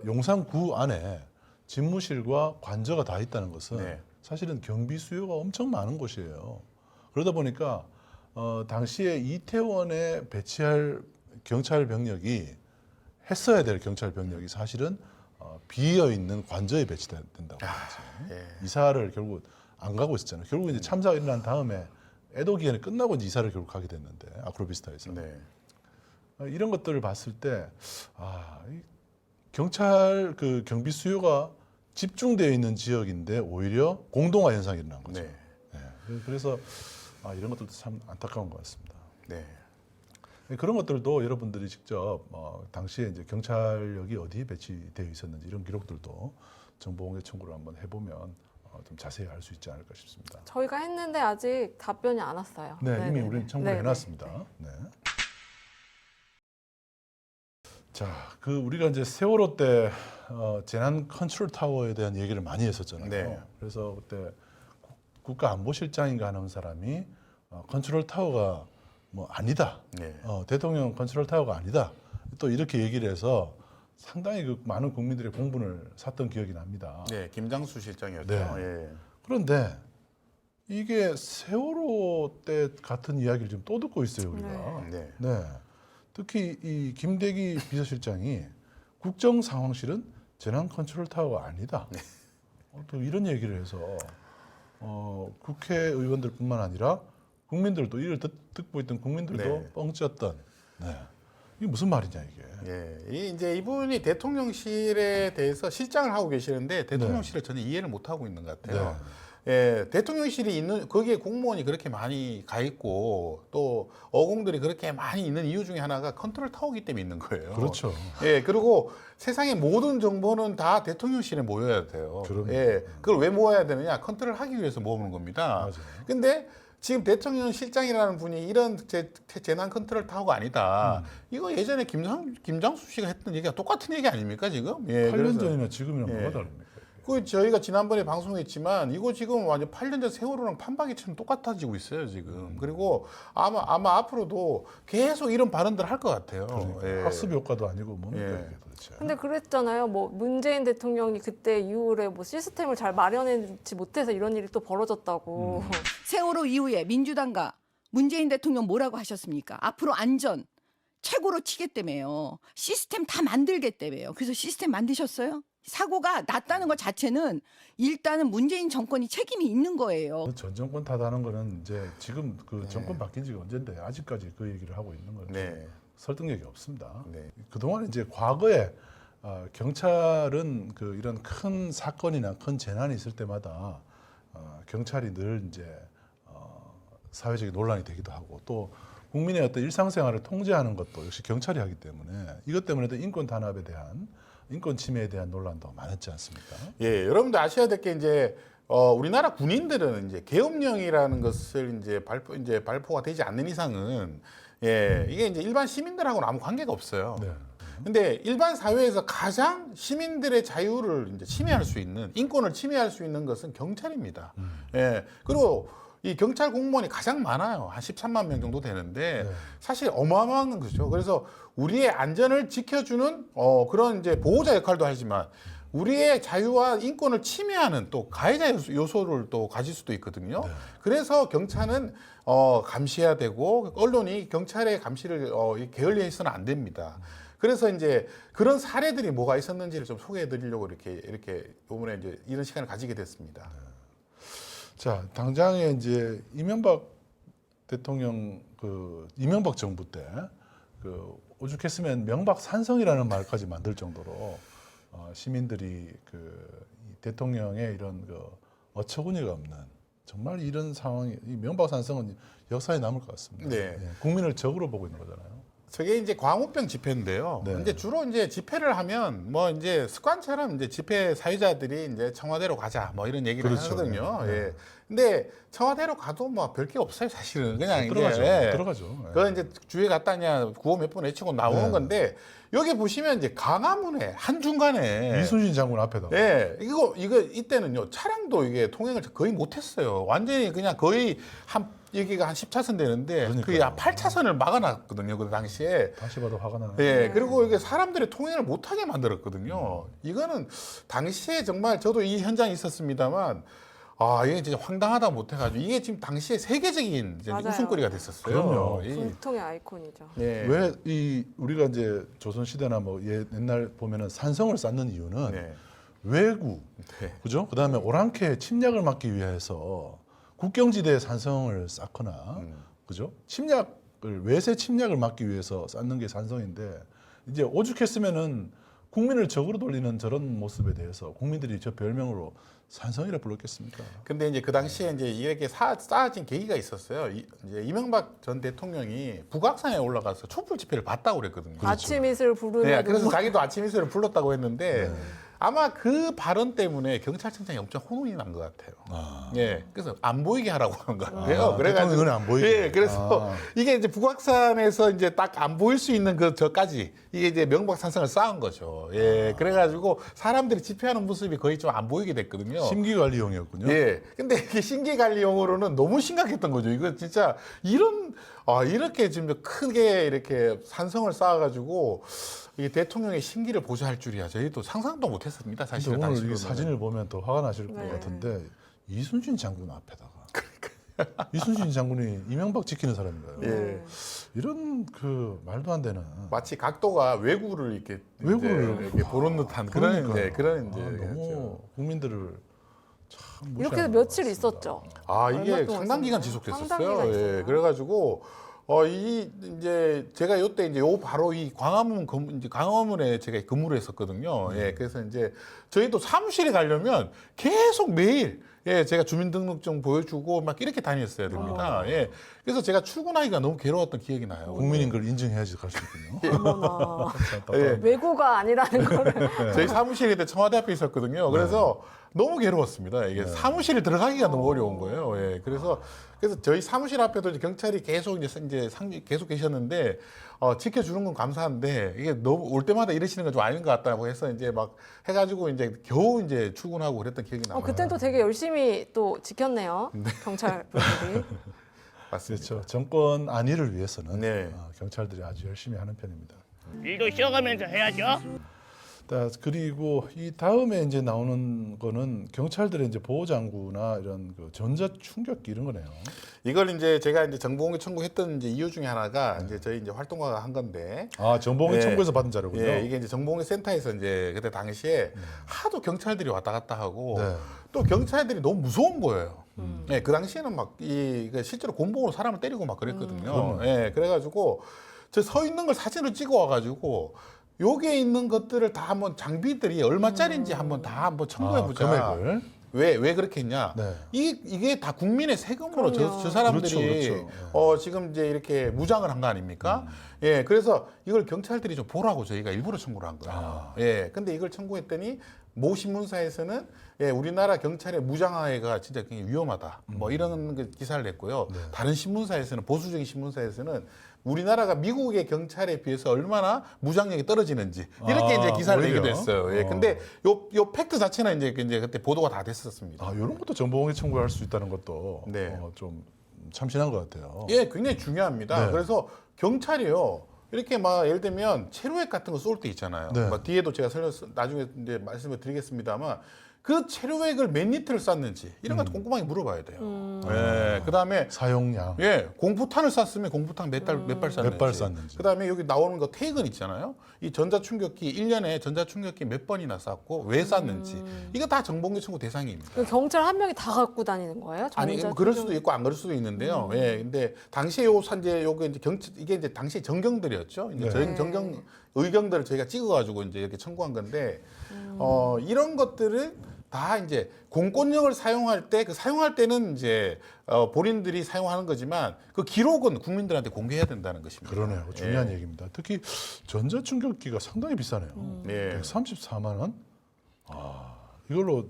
용산구 안에 집무실과 관저가 다 있다는 것은 네. 사실은 경비 수요가 엄청 많은 곳이에요. 그러다 보니까 당시에 이태원에 배치할 경찰 병력이 했어야 될 경찰 병력이 사실은 비어 있는 관저에 배치된다고 하지. 예. 이사를 결국 안 가고 있었잖아요. 결국 이제 참사가 일어난 다음에 애도 기간이 끝나고 이제 이사를 결국 가게 됐는데 아크로비스타에서 네. 이런 것들을 봤을 때 이 경찰 그 경비 수요가 집중되어 있는 지역인데 오히려 공동화 현상이 일어난 거죠. 네. 네. 그래서 이런 것들도 참 안타까운 것 같습니다. 네. 그런 것들도 여러분들이 직접 당시에 이제 경찰력이 어디에 배치되어 있었는지 이런 기록들도 정보공개 청구를 한번 해보면 좀 자세히 알 수 있지 않을까 싶습니다. 저희가 했는데 아직 답변이 안 왔어요. 네, 이미 네네네. 우리는 청구를 네네. 해놨습니다. 네. 자, 그 우리가 이제 세월호 때 재난 컨트롤 타워에 대한 얘기를 많이 했었잖아요. 네. 그래서 그때 국가안보실장인가 하는 사람이 컨트롤 타워가 뭐 아니다. 네. 대통령 컨트롤 타워가 아니다. 또 이렇게 얘기를 해서 상당히 그 많은 국민들의 공분을 샀던 기억이 납니다. 네, 김장수 실장이었죠. 네. 예. 그런데 이게 세월호 때 같은 이야기를 지금 또 듣고 있어요, 우리가. 네. 네. 특히 이 김대기 비서실장이 국정상황실은 재난 컨트롤 타워가 아니다. 네. 또 이런 얘기를 해서 국회의원들뿐만 아니라 국민들도 이를 듣고 있던 국민들도 네. 뻥쳤던. 네. 이게 무슨 말이냐 이게. 예, 이제 이분이 대통령실에 대해서 실장을 하고 계시는데 대통령실을 전혀 이해를 못 하고 있는 것 같아요. 예, 대통령실이 있는 거기에 공무원이 그렇게 많이 가 있고 또 어공들이 그렇게 많이 있는 이유 중에 하나가 컨트롤 타워기 때문에 있는 거예요. 그렇죠. 예, 그리고 세상의 모든 정보는 다 대통령실에 모여야 돼요. 그럼요. 예, 그걸 왜 모아야 되느냐? 컨트롤 하기 위해서 모으는 겁니다. 맞아요. 근데 지금 대통령 실장이라는 분이 이런 재난 컨트롤 타워가 아니다. 이거 예전에 김장수 씨가 했던 얘기가 똑같은 얘기 아닙니까 지금? 예, 8년 전이나 지금이랑 예. 뭐가 다릅니까? 그 저희가 지난번에 방송했지만 이거 지금 완전 8년 전 세월호랑 판박이처럼 똑같아지고 있어요 지금. 그리고 아마 앞으로도 계속 이런 발언들 할 것 같아요. 그러니까 예. 학습 효과도 아니고 뭡니까 예. 이게 도대체. 근데 그랬잖아요. 뭐 문재인 대통령이 그때 이후에 뭐 시스템을 잘 마련하지 못해서 이런 일이 또 벌어졌다고. 세월호 이후에 민주당과 문재인 대통령 뭐라고 하셨습니까? 앞으로 안전 최고로 치겠다며요. 시스템 다 만들겠다며요. 그래서 시스템 만드셨어요? 사고가 났다는 것 자체는 일단은 문재인 정권이 책임이 있는 거예요. 전 정권 탓하는 거는 이제 지금 그 정권 바뀐 지가 언젠데 아직까지 그 얘기를 하고 있는 거는 네. 설득력이 없습니다. 네. 그동안 이제 과거에 경찰은 그 이런 큰 사건이나 큰 재난이 있을 때마다 경찰이 늘 이제 사회적인 논란이 되기도 하고 또 국민의 어떤 일상생활을 통제하는 것도 역시 경찰이 하기 때문에 이것 때문에도 인권 탄압에 대한 인권 침해에 대한 논란도 많았지 않습니까? 예, 여러분들 아셔야 될 게 이제 우리나라 군인들은 이제 계엄령이라는 것을 이제 발포가 되지 않는 이상은 예, 이게 이제 일반 시민들하고는 아무 관계가 없어요. 네. 근데 일반 사회에서 가장 시민들의 자유를 이제 침해할 수 있는 인권을 침해할 수 있는 것은 경찰입니다. 예. 그리고 이 경찰 공무원이 가장 많아요. 한 13만 명 정도 되는데 네. 사실 어마어마한 거죠. 그래서 우리의 안전을 지켜주는 그런 이제 보호자 역할도 하지만 우리의 자유와 인권을 침해하는 또 가해자 요소를 또 가질 수도 있거든요. 네. 그래서 경찰은 감시해야 되고 언론이 경찰의 감시를 게을리해서는 안 됩니다. 그래서 이제 그런 사례들이 뭐가 있었는지를 좀 소개해드리려고 이렇게 이번에 이제 이런 시간을 가지게 됐습니다. 자, 당장에 이제 이명박 대통령 이명박 정부 때 오죽했으면 명박 산성이라는 말까지 만들 정도로 시민들이 이 대통령의 이런 어처구니가 없는 정말 이런 상황이 이 명박 산성은 역사에 남을 것 같습니다. 네. 예, 국민을 적으로 보고 있는 거잖아요. 저게 이제 광우병 집회인데요. 네. 이제 주로 이제 집회를 하면 뭐 이제 습관처럼 이제 집회 사유자들이 이제 청와대로 가자 뭐 이런 얘기를 그렇죠. 하거든요. 네. 예. 근데 청와대로 가도 뭐 별 게 없어요, 사실은. 그냥 못 들어가죠. 이제 못 들어가죠. 예. 그건 이제 주에 갔다냐 구호 몇 번 외치고 나오는 네. 건데 여기 보시면 이제 강화문에 한 중간에 이순신 장군 앞에다가 예, 이거 이때는요 차량도 이게 통행을 거의 못했어요. 완전히 그냥 거의 여기가 한 10차선 되는데 그게 그러니까요. 8차선을 막아놨거든요. 그 당시에. 다시 봐도 화가 나요. 예, 그리고 이게 사람들이 통행을 못하게 만들었거든요. 이거는 당시에 정말 저도 이 현장에 있었습니다만 이게 진짜 황당하다 못해가지고 이게 지금 당시에 세계적인 이제 맞아요. 웃음거리가 됐었어요. 그럼요. 분통의 아이콘이죠. 예. 왜 우리가 이제 조선 시대나 뭐 옛날 보면은 산성을 쌓는 이유는 네. 왜구, 네. 그죠? 그다음에 오랑캐 침략을 막기 위해서 국경지대에 산성을 쌓거나, 그죠? 외세 침략을 막기 위해서 쌓는 게 산성인데 이제 오죽했으면은 국민을 적으로 돌리는 저런 모습에 대해서 국민들이 저 별명으로 산성이라 불렀겠습니까? 근데 이제 그 당시에 이제 이렇게 쌓아진 계기가 있었어요. 이제 이명박 전 대통령이 북악산에 올라가서 촛불 집회를 봤다고 그랬거든요. 아침 이슬 부르는 네, 그래서 음악. 자기도 아침 이슬을 불렀다고 했는데 네. 아마 그 발언 때문에 경찰청장이 엄청 혼이 난 것 같아요. 예, 그래서 안 보이게 하라고 한 것 같아요. 그래가지고 대통령은 안 보이게. 예, 그래서 이게 이제 북악산에서 이제 딱 안 보일 수 있는 저까지 이게 이제 명박산성을 쌓은 거죠. 예, 그래가지고 사람들이 집회하는 모습이 거의 좀 안 보이게 됐거든요. 심기관리용이었군요. 예. 근데 이게 신기관리용으로는 너무 심각했던 거죠. 이거 진짜 이렇게 지금 크게 이렇게 산성을 쌓아가지고 이게 대통령의 심기를 보좌할 줄이야. 저희도 상상도 못했습니다. 근데 사실은 오늘 이 당시로는. 사진을 보면 더 화가 나실 것 네. 같은데 이순신 장군 앞에다가 이순신 장군이 이명박 지키는 사람인가요? 예. 이런 말도 안 되는 마치 각도가 외구를 이렇게 이렇게 보는 듯한 그런 이제 너무 국민들을 참 이렇게 무시하는 며칠 것 같습니다. 있었죠. 이게 얼마 동안 상당 기간 있었나요? 지속됐었어요. 상당 기간 예. 있었나요? 그래가지고 이제 제가 요때 이제 바로 이 광화문에 제가 근무를 했었거든요. 예. 그래서 이제 저희도 사무실에 가려면 계속 매일 제가 주민등록증 보여주고 막 이렇게 다녔어야 됩니다. 예. 그래서 제가 출근하기가 너무 괴로웠던 기억이 나요. 국민인 걸 인증해야지 갈 수 있군요. 어머나. 예. 외고가 아니라는 거를. 저희 사무실이 그때 청와대 앞에 있었거든요. 그래서 너무 괴로웠습니다. 이게 사무실에 들어가기가 너무 어려운 거예요. 예. 그래서 저희 사무실 앞에도 이제 경찰이 계속 계속 계셨는데 지켜주는 건 감사한데 이게 너무 올 때마다 이러시는 건 좀 아닌 것 같다고 해서 이제 막 해가지고 이제 겨우 이제 출근하고 그랬던 기억이 나요. 그땐 또 되게 열심히 또 지켰네요. 경찰 분들이. 맞습니다. 그렇죠. 정권 안위를 위해서는 네. 경찰들이 아주 열심히 하는 편입니다. 일도 쉬어가면서 해야죠. 그리고 이 다음에 이제 나오는 거는 경찰들의 이제 보호장구나 이런 전자 충격기 이런 거네요. 이걸 이제 제가 이제 정보공개 청구했던 이제 이유 중에 하나가 이제 저희 이제 활동가가 한 건데. 정보공개 예. 청구에서 받은 자료군요. 예, 이게 이제 정보공개 센터에서 이제 그때 당시에 하도 경찰들이 왔다 갔다 하고 네. 또 경찰들이 너무 무서운 거예요. 예, 그 당시에는 막 실제로 곤봉으로 사람을 때리고 막 그랬거든요. 예, 그래가지고 저 서 있는 걸 사진을 찍어 와가지고 여기에 있는 것들을 다 한번 장비들이 얼마짜리인지 한번 다 한번 청구해 보자. 금액을. 왜 그렇게 했냐? 네. 이게 다 국민의 세금으로 그럼요. 저 사람들이 그렇죠, 그렇죠. 지금 이제 이렇게 무장을 한 거 아닙니까? 예, 그래서 이걸 경찰들이 좀 보라고 저희가 일부러 청구를 한 거예요. 예, 근데 이걸 청구했더니 모 신문사에서는 예, 우리나라 경찰의 무장화해가 진짜 굉장히 위험하다. 뭐 이런 그 기사를 냈고요. 다른 신문사에서는 보수적인 신문사에서는 우리나라가 미국의 경찰에 비해서 얼마나 무장력이 떨어지는지 이렇게 이제 기사를 오히려? 내기도 했어요. 예, 근데 요 팩트 자체는 이제 그때 보도가 다 됐었습니다. 이런 것도 정보공개 청구할 수 있다는 것도 네. 좀 참신한 것 같아요. 예, 굉장히 중요합니다. 네. 그래서 경찰이요. 이렇게 막 예를 들면 체류액 같은 거 쏠 때 있잖아요. 네. 막 뒤에도 제가 나중에 이제 말씀을 드리겠습니다만 그 체류액을 몇 리터를 쐈는지 이런 것도 꼼꼼하게 물어봐야 돼요. 예, 그다음에 사용량. 예, 공포탄을 쐈으면 공포탄 몇 발 쐈는지. 몇 발 쐈는지. 그다음에 여기 나오는 거 태그 있잖아요. 이 전자충격기 1년에 전자충격기 몇 번이나 쐈고 왜 쐈는지. 이거 다 정보공개 청구 대상입니다. 그 경찰 한 명이 다 갖고 다니는 거예요? 아니 전자 그럴 충격- 수도 있고 안 그럴 수도 있는데요. 예, 근데 당시에 요 산재 요게 이제 이게 이제 당시 정경들이었죠. 이제 네. 정경 의경들을 저희가 찍어가지고 이제 이렇게 청구한 건데 이런 것들을 다 이제 공권력을 사용할 때 그 사용할 때는 이제 본인들이 사용하는 거지만 그 기록은 국민들한테 공개해야 된다는 것입니다. 그러네요. 중요한 얘기입니다. 특히 전자충격기가 상당히 비싸네요. 네. 134만 원? 이걸로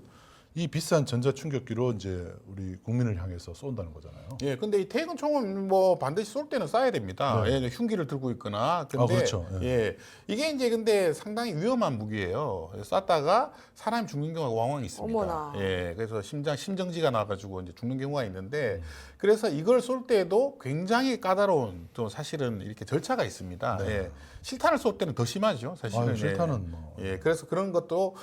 이 비싼 전자충격기로 이제 우리 국민을 향해서 쏜다는 거잖아요. 예, 근데 이 태극 총은 뭐 반드시 쏠 때는 쏴야 됩니다. 네. 예, 흉기를 들고 있거나. 근데 그렇죠. 예, 이게 이제 근데 상당히 위험한 무기예요. 쐈다가 사람이 죽는 경우가 왕왕 있습니다. 어머나. 예, 그래서 심정지가 나가지고 이제 죽는 경우가 있는데 그래서 이걸 쏠 때도 굉장히 까다로운 또 사실은 이렇게 절차가 있습니다. 네. 예, 실탄을 쏠 때는 더 심하죠, 사실은. 실탄은 뭐. 예, 그래서 그런 것도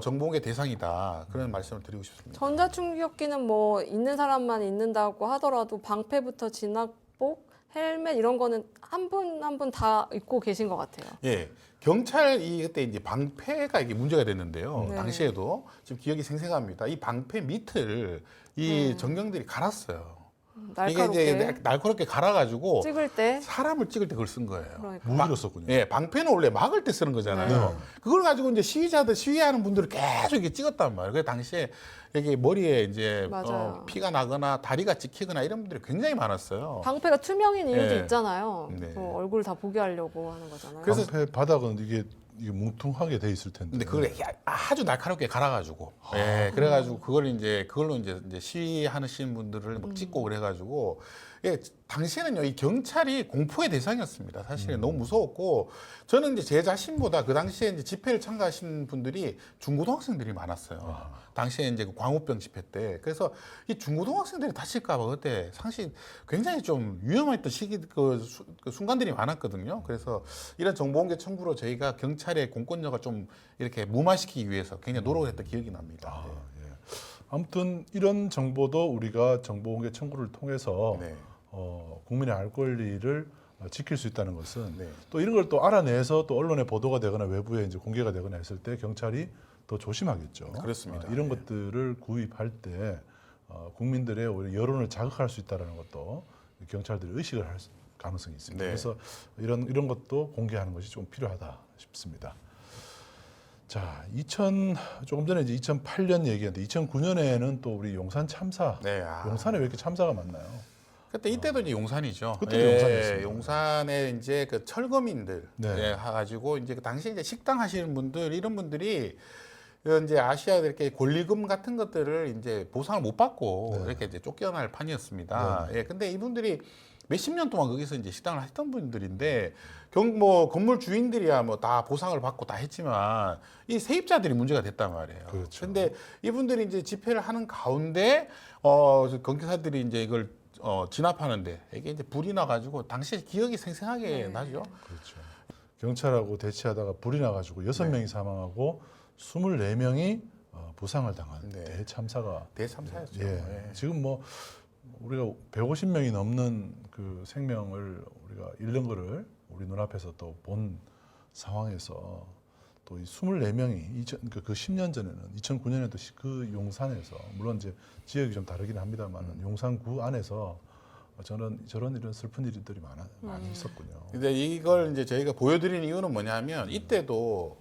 정보공개 대상이다 그런 말씀을 드리고 싶습니다. 전자충격기는 뭐 있는 사람만 있는다고 하더라도 방패부터 진압복, 헬멧 이런 거는 한 분 한 분 다 입고 계신 것 같아요. 예. 경찰이 그때 이제 방패가 이게 문제가 됐는데요. 네. 당시에도 지금 기억이 생생합니다. 이 방패 밑을 이 네. 정경들이 갈았어요. 날카롭게 이게 이제 날카롭게 갈아가지고 찍을 때 사람을 찍을 때 그걸 쓴 거예요. 그러니까. 무기로 썼군요. 예, 방패는 원래 막을 때 쓰는 거잖아요. 네. 그걸 가지고 이제 시위하는 분들을 계속 이렇게 찍었단 말이에요. 그래서 당시에 여기 머리에 이제 맞아요. 피가 나거나 다리가 찍히거나 이런 분들이 굉장히 많았어요. 방패가 투명인 이유도 예. 있잖아요. 네. 뭐 얼굴 다 보게 하려고 하는 거잖아요. 그래서- 방패 바닥은 이게 뭉퉁하게 돼 있을 텐데. 근데 그걸 아주 날카롭게 갈아가지고, 예, 그래가지고 그걸로 이제 시위하시는 분들을 막 찍고 그래가지고, 예, 당시에는요 이 경찰이 공포의 대상이었습니다. 사실은 너무 무서웠고 저는 이제 제 자신보다 그 당시에 이제 집회를 참가하신 분들이 중고등학생들이 많았어요. 당시에 이제 그 광우병 집회 때, 그래서 이 중고등학생들이 다칠까봐 그때 상시 굉장히 좀 위험했던 그 순간들이 많았거든요. 그래서 이런 정보공개 청구로 저희가 경찰의 공권력을 좀 이렇게 무마시키기 위해서 굉장히 노력을 했던 기억이 납니다. 아무튼 이런 정보도 우리가 정보공개 청구를 통해서 네. 국민의 알 권리를 지킬 수 있다는 것은 네. 또 이런 걸 또 알아내서 또 언론에 보도가 되거나 외부에 이제 공개가 되거나 했을 때 경찰이 더 조심하겠죠. 그렇습니다. 이런 네. 것들을 구입할 때 국민들의 오히려 여론을 자극할 수 있다는 것도 경찰들이 의식을 할 가능성이 있습니다. 네. 그래서 이런 것도 공개하는 것이 좀 필요하다 싶습니다. 자, 조금 전에 이제 2008년 얘기했는데 2009년에는 또 우리 용산 참사. 네, 용산에 왜 이렇게 참사가 많나요? 그때 이때도 이제 용산이죠. 그때도 용산이었습니다. 용산에 이제 그 철거민들 네. 가지고 이제 그 당시 이제 식당 하시는 분들 이런 분들이 이제 아시아 이렇게 권리금 같은 것들을 이제 보상을 못 받고 이렇게 이제 쫓겨날 판이었습니다. 예, 근데 이분들이 몇십 년 동안 거기서 이제 식당을 했던 분들인데 뭐 건물 주인들이야 뭐 다 보상을 받고 다 했지만 이 세입자들이 문제가 됐단 말이에요. 그렇죠. 근데 이분들이 이제 집회를 하는 가운데 경찰들이 이제 이걸 진압하는데 이게 이제 불이 나가지고 당시 기억이 생생하게 나죠. 그렇죠. 경찰하고 대치하다가 불이 나가지고 6명이 사망하고 24명이 부상을 당한 네. 대참사가 대참사였죠. 예. 예. 지금 뭐 우리가 150명이 넘는 그 생명을 우리가 잃는 거를 우리 눈앞에서 또 본 상황에서 또 이 24명이 그 10년 전에는 2009년에도 그 용산에서 물론 이제 지역이 좀 다르긴 합니다만 용산구 안에서 저런 이런 슬픈 일들이 많이 있었군요. 근데 이걸 이제 저희가 보여드리는 이유는 뭐냐면 이때도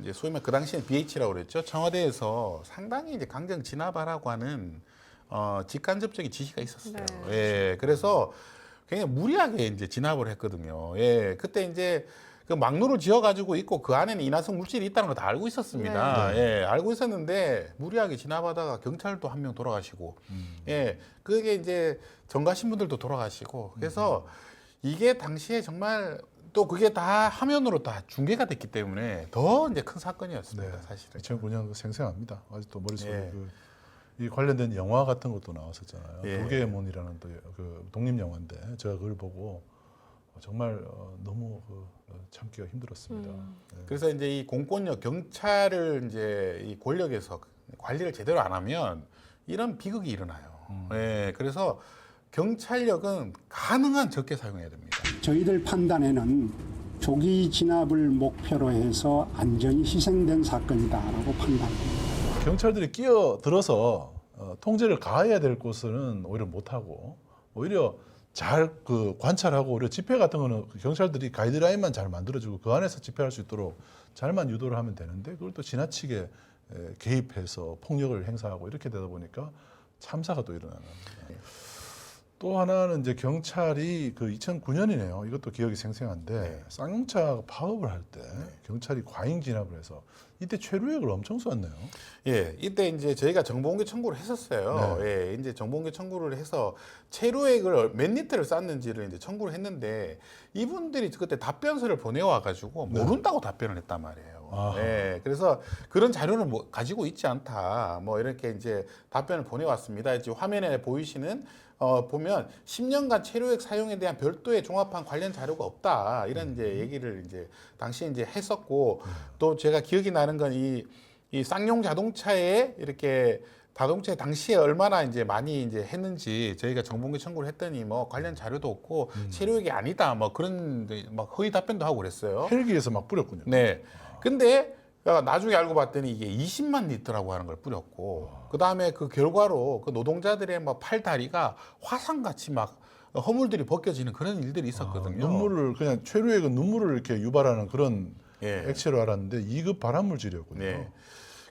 이제 소위 말해 그 당시에 BH라고 그랬죠. 청와대에서 상당히 이제 강경 진압하라고 하는 직간접적인 지시가 있었어요. 네. 예, 그래서 굉장히 무리하게 이제 진압을 했거든요. 예, 그때 이제 그 막루를 지어가지고 있고 그 안에는 인화성 물질이 있다는 거 다 알고 있었습니다. 예, 알고 있었는데 무리하게 진압하다가 경찰도 한 명 돌아가시고, 예, 그게 이제 정가신 분들도 돌아가시고, 그래서 이게 당시에 정말 또 그게 다 화면으로 다 중계가 됐기 때문에 더 이제 큰 사건이었습니다, 사실은. 2009년 생생합니다. 아직도 머릿속에 예. 이 관련된 영화 같은 것도 나왔었잖아요. 예. 도개의 문이라는 또 그 독립 영화인데 제가 그걸 보고 정말 너무 참기가 힘들었습니다. 네. 그래서 이제 이 공권력 경찰을 이제 이 권력에서 관리를 제대로 안 하면 이런 비극이 일어나요. 예, 그래서 경찰력은 가능한 적게 사용해야 됩니다. 저희들 판단에는 조기 진압을 목표로 해서 안전이 희생된 사건이다라고 판단합니다. 경찰들이 끼어들어서 통제를 가해야 될 곳은 오히려 못하고 오히려 잘 그 관찰하고 오히려 집회 같은 거는 경찰들이 가이드라인만 잘 만들어주고 그 안에서 집회할 수 있도록 잘만 유도를 하면 되는데 그걸 또 지나치게 개입해서 폭력을 행사하고 이렇게 되다 보니까 참사가 또 일어나는 겁니다. 또 하나는 이제 경찰이 그 2009년이네요. 이것도 기억이 생생한데 쌍용차 파업을 할 때 경찰이 과잉 진압을 해서 이때 최루액을 엄청 쐈네요. 예, 이때 이제 저희가 정보공개 청구를 했었어요. 예, 이제 정보공개 청구를 해서 최루액을 몇 리터를 쐈는지를 이제 청구를 했는데 이분들이 그때 답변서를 보내와 가지고 모른다고 답변을 했단 말이에요. 아하. 예, 그래서 그런 자료는 뭐 가지고 있지 않다. 뭐 이렇게 이제 답변을 보내왔습니다. 이제 화면에 보이시는 보면 10년간 체류액 사용에 대한 별도의 종합한 관련 자료가 없다. 이런 이제 얘기를 이제 당시에 이제 했었고 또 제가 기억이 나는 건 이 쌍용 자동차에 이렇게 자동차에 당시에 얼마나 이제 많이 이제 했는지 저희가 정보공개 청구를 했더니 뭐 관련 자료도 없고 체류액이 아니다. 뭐 그런 막 허위 답변도 하고 그랬어요. 헬기에서 막 뿌렸군요. 네. 근데 나중에 알고 봤더니 이게 20만 리터라고 하는 걸 뿌렸고 그 다음에 그 결과로 그 노동자들의 뭐 팔 다리가 화상같이 막 허물들이 벗겨지는 그런 일들이 있었거든요. 눈물을 그냥 최루액은 눈물을 이렇게 유발하는 그런 예. 액체로 알았는데 2급 발암물질이었군요. 네.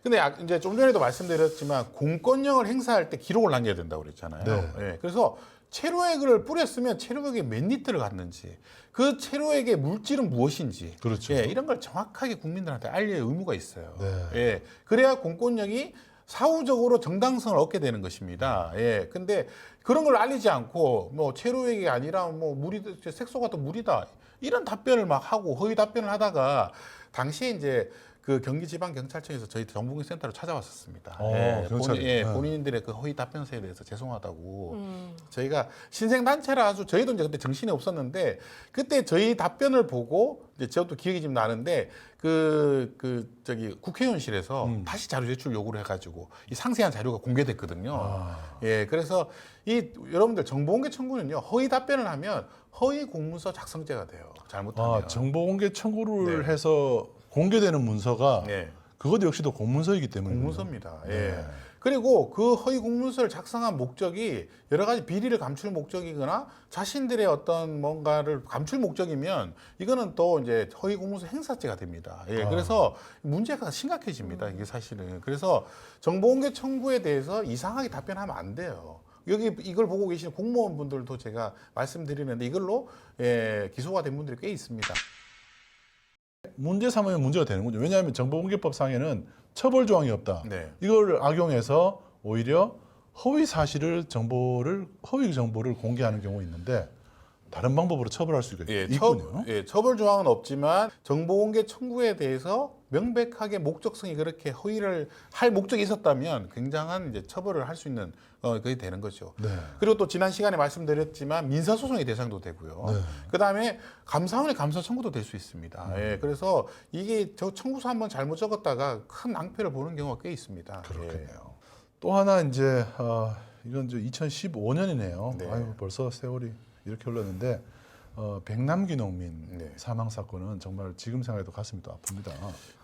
근데 이제 좀 전에도 말씀드렸지만 공권력을 행사할 때 기록을 남겨야 된다고 그랬잖아요. 네. 예. 그래서 체류액을 뿌렸으면 체류액에 몇 리터를 갔는지 그 체류액의 물질은 무엇인지 그렇죠. 예, 이런 걸 정확하게 국민들한테 알릴 의무가 있어요. 네. 예. 그래야 공권력이 사후적으로 정당성을 얻게 되는 것입니다. 예. 근데 그런 걸 알리지 않고 뭐 체류액이 아니라 뭐 물이 색소가 또 물이다. 이런 답변을 막 하고 허위 답변을 하다가 당시에 이제 그 경기지방경찰청에서 저희 정보공개센터로 찾아왔었습니다. 경찰이. 본인들의 그 허위 답변서에 대해서 죄송하다고 저희가 신생단체라 아주 저희도 이제 그때 정신이 없었는데 그때 저희 답변을 보고 이제 저도 기억이 좀 나는데 저기 국회의원실에서 다시 자료 제출 요구를 해가지고 이 상세한 자료가 공개됐거든요. 예, 그래서 이 여러분들 정보공개 청구는요 허위 답변을 하면 허위 공문서 작성죄가 돼요. 잘못하면. 정보공개 청구를 네. 해서 공개되는 문서가 네. 그것 역시도 공문서이기 때문에 공문서입니다. 예. 네. 그리고 그 허위 공문서를 작성한 목적이 여러 가지 비리를 감출 목적이거나 자신들의 어떤 뭔가를 감출 목적이면 이거는 또 이제 허위 공문서 행사죄가 됩니다. 예. 그래서 문제가 심각해집니다. 이게 사실은. 그래서 정보공개 청구에 대해서 이상하게 답변하면 안 돼요. 여기 이걸 보고 계시는 공무원분들도 제가 말씀드리는데 이걸로 기소가 된 분들이 꽤 있습니다. 문제 삼으면 문제가 되는 거죠. 왜냐하면 정보공개법상에는 처벌 조항이 없다. 네. 이걸 악용해서 오히려 허위 정보를 공개하는 경우 있는데 다른 방법으로 처벌할 수가 있군요. 처벌 조항은 없지만 정보공개 청구에 대해서 명백하게 목적성이 그렇게 허위를 할 목적이 있었다면 굉장한 이제 처벌을 할 수 있는 그게 되는 거죠. 네. 그리고 또 지난 시간에 말씀드렸지만 민사소송의 대상도 되고요. 네. 그다음에 감사원의 감사 청구도 될 수 있습니다. 예, 그래서 이게 저 청구서 한번 잘못 적었다가 큰 낭패를 보는 경우가 꽤 있습니다. 그렇겠네요. 또 하나 이제 이건 이제 2015년이네요. 네. 아유, 벌써 세월이 이렇게 흘렀는데 백남기 농민 네. 사망 사건은 정말 지금 생각해도 가슴이 또 아픕니다.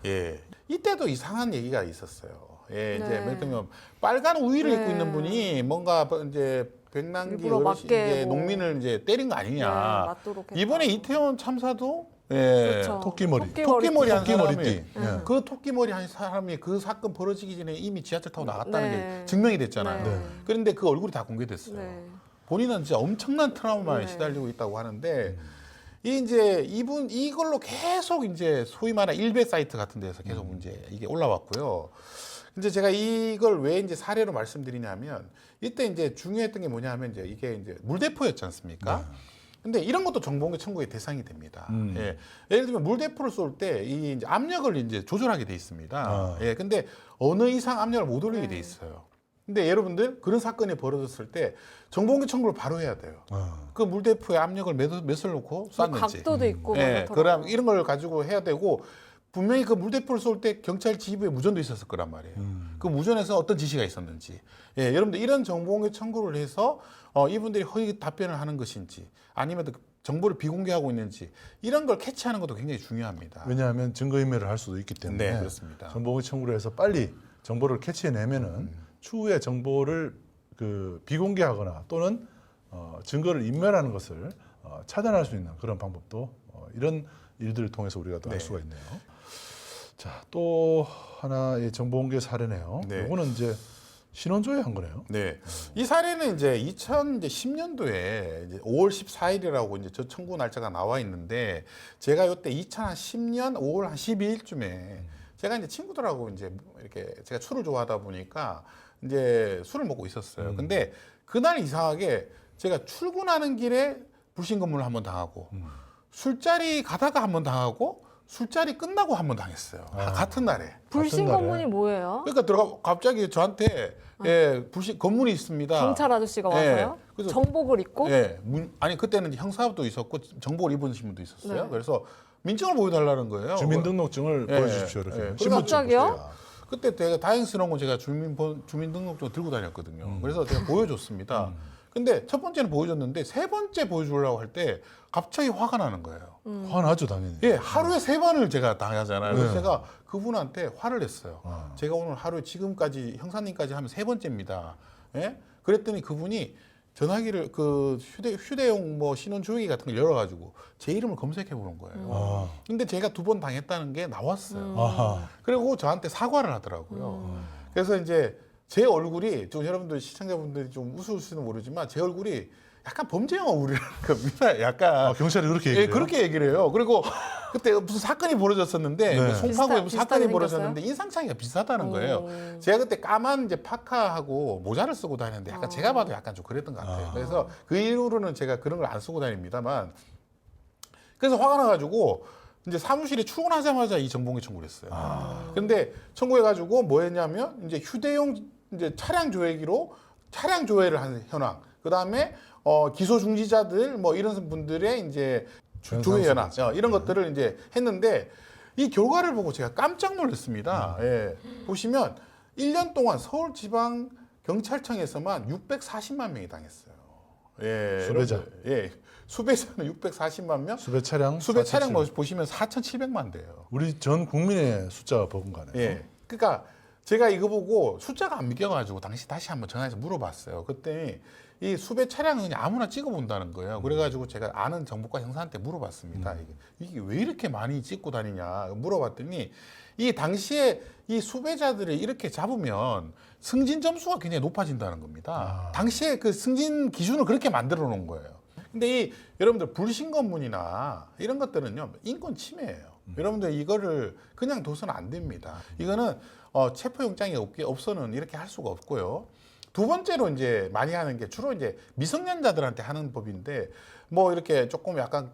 예, 이때도 이상한 얘기가 있었어요. 예, 이제 네. 그러면 빨간 우위를 입고 네. 있는 분이 뭔가 이제 백남기 일부러 어르신 맞게 이제 뭐. 농민을 이제 때린 거 아니냐. 네, 맞도록 했다. 이번에 이태원 참사도 예. 그렇죠. 토끼머리. 토끼머리 한 사람이 토끼머리띠. 예. 그 토끼머리 한 사람이 그 사건 벌어지기 전에 이미 지하철 타고 나갔다는 네. 게 증명이 됐잖아요. 네. 그런데 그 얼굴이 다 공개됐어요. 네. 본인은 진짜 엄청난 트라우마에 네. 시달리고 있다고 하는데 이제 이분 이걸로 계속 이제 소위 말하는 일베 사이트 같은 데서 계속 이제 이게 올라왔고요. 이제 제가 이걸 왜 이제 사례로 말씀드리냐면 이때 이제 중요했던 게 뭐냐면 이제 이게 이제 물대포였지 않습니까? 근데 이런 것도 정보공개 청구의 대상이 됩니다. 예. 예를 들면 물대포를 쏠 때 이 이제 압력을 이제 조절하게 돼 있습니다. 예. 근데 어느 이상 압력을 못 올리게 돼 있어요. 근데 여러분들 그런 사건이 벌어졌을 때 정보공개 청구를 바로 해야 돼요. 그 물대포의 압력을 몇을 놓고 뭐 쐈는지. 각도도 있고 예. 뭐 그럼 이런 걸 가지고 해야 되고 분명히 그 물대포를 쏠 때 경찰 지휘부에 무전도 있었을 거란 말이에요. 그 무전에서 어떤 지시가 있었는지. 예, 여러분들 이런 정보공개 청구를 해서 이분들이 허위 답변을 하는 것인지 아니면 그 정보를 비공개하고 있는지 이런 걸 캐치하는 것도 굉장히 중요합니다. 왜냐하면 증거인멸을 할 수도 있기 때문에 네, 그렇습니다. 정보공개 청구를 해서 빨리 정보를 캐치해내면은 추후에 정보를 그 비공개하거나 또는 증거를 인멸하는 것을 차단할 수 있는 그런 방법도 이런 일들을 통해서 우리가 또 알 네. 수가 있네요. 자, 또 하나의 정보공개 사례네요. 네. 이거는 이제 신원조회 한 거네요. 네. 이 사례는 이제 2010년도에 이제 5월 14일이라고 이제 저 청구 날짜가 나와 있는데 제가 이때 2010년 5월 한 12일쯤에 제가 이제 친구들하고 이제 이렇게 제가 술을 좋아하다 보니까 이제 술을 먹고 있었어요. 근데 그날 이상하게 제가 출근하는 길에 불신 검문을 한번 당하고 술자리 가다가 한번 당하고 술자리 끝나고 한번 당했어요. 같은 날에. 불신 같은 날에. 검문이 뭐예요? 그러니까 들어가 갑자기 저한테 예, 불신 검문이 있습니다. 경찰 아저씨가 와서요? 예, 그래서 정복을 입고? 예, 아니 그때는 이제 형사도 있었고 정보를 입으신 분도 있었어요. 네. 그래서 민증을 보여달라는 거예요. 주민등록증을 예, 보여주십시오. 이렇게. 예. 신분증 갑자기요? 보세요. 그때 되게 다행스러운 건 제가 주민등록증을 들고 다녔거든요. 그래서 제가 보여줬습니다. 근데 첫 번째는 보여줬는데 세 번째 보여주려고 할 때 갑자기 화가 나는 거예요. 화나죠 당연히. 예, 하루에 3번을 제가 당하잖아요. 그래서 네. 제가 그분한테 화를 냈어요. 제가 오늘 하루에 지금까지 형사님까지 하면 3번째입니다. 예? 그랬더니 그분이 전화기를 그 휴대용 뭐 신원 조회기 같은 걸 열어가지고 제 이름을 검색해 보는 거예요. 근데 제가 2번 당했다는 게 나왔어요. 아하. 그리고 저한테 사과를 하더라고요. 그래서 이제 제 얼굴이 좀 여러분들 시청자분들이 좀 웃으실지는 모르지만 제 얼굴이 약간 범죄 영화 우리라는 겁니다. 약간 경찰이 그렇게 예, 얘기해요? 그렇게 얘기를 해요. 그리고 그때 무슨 사건이 벌어졌었는데 네. 송파구에 무슨 비슷하게 사건이 생겼어요? 벌어졌는데 인상 차이가 비슷하다는 거예요. 제가 그때 까만 이제 파카하고 모자를 쓰고 다녔는데 약간 제가 봐도 약간 좀 그랬던 것 같아요. 그래서 그 이후로는 제가 그런 걸 안 쓰고 다닙니다만 그래서 화가 나가지고 이제 사무실에 출근하자마자 이 정보공개 청구를 했어요. 근데 청구해가지고 뭐 했냐면 이제 휴대용 이제 차량 조회기로 차량 조회를 한 현황, 그 다음에 기소 중지자들 뭐 이런 분들의 이제 조회 현황 이런 것들을 이제 했는데 이 결과를 보고 제가 깜짝 놀랐습니다. 예. 보시면 1년 동안 서울지방경찰청에서만 640만 명이 당했어요. 예, 수배자. 여러분들, 예. 수배자는 640만 명, 수배 차량. 수배 차량 4,700. 보시면 4,700만 대예요. 우리 전 국민의 숫자가 버금가네요. 예. 그러니까 제가 이거 보고 숫자가 안 믿겨가지고 당시 다시 한번 전화해서 물어봤어요. 그때 이 수배 차량은 그냥 아무나 찍어본다는 거예요. 그래가지고 제가 아는 정보과 형사한테 물어봤습니다. 이게 왜 이렇게 많이 찍고 다니냐 물어봤더니 이 당시에 이 수배자들을 이렇게 잡으면 승진 점수가 굉장히 높아진다는 겁니다. 당시에 그 승진 기준을 그렇게 만들어 놓은 거예요. 근데 이 여러분들 불신 검문이나 이런 것들은요 인권 침해예요. 여러분들 이거를 그냥 둬서는 안 됩니다. 이거는 체포영장이 없어는 이렇게 할 수가 없고요. 두 번째로 이제 많이 하는 게 주로 이제 미성년자들한테 하는 법인데 뭐 이렇게 조금 약간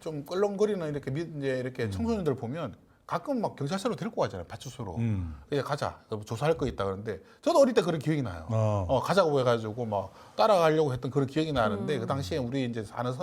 좀 껄렁거리는 이렇게 이제 이렇게 청소년들 보면 가끔 막 경찰서로 데리고 가잖아요. 파출소로. 그냥 가자. 조사할 거 있다 그러는데 저도 어릴 때 그런 기억이 나요. 가자고 해가지고 막 따라가려고 했던 그런 기억이 나는데 그 당시에 우리 이제 아는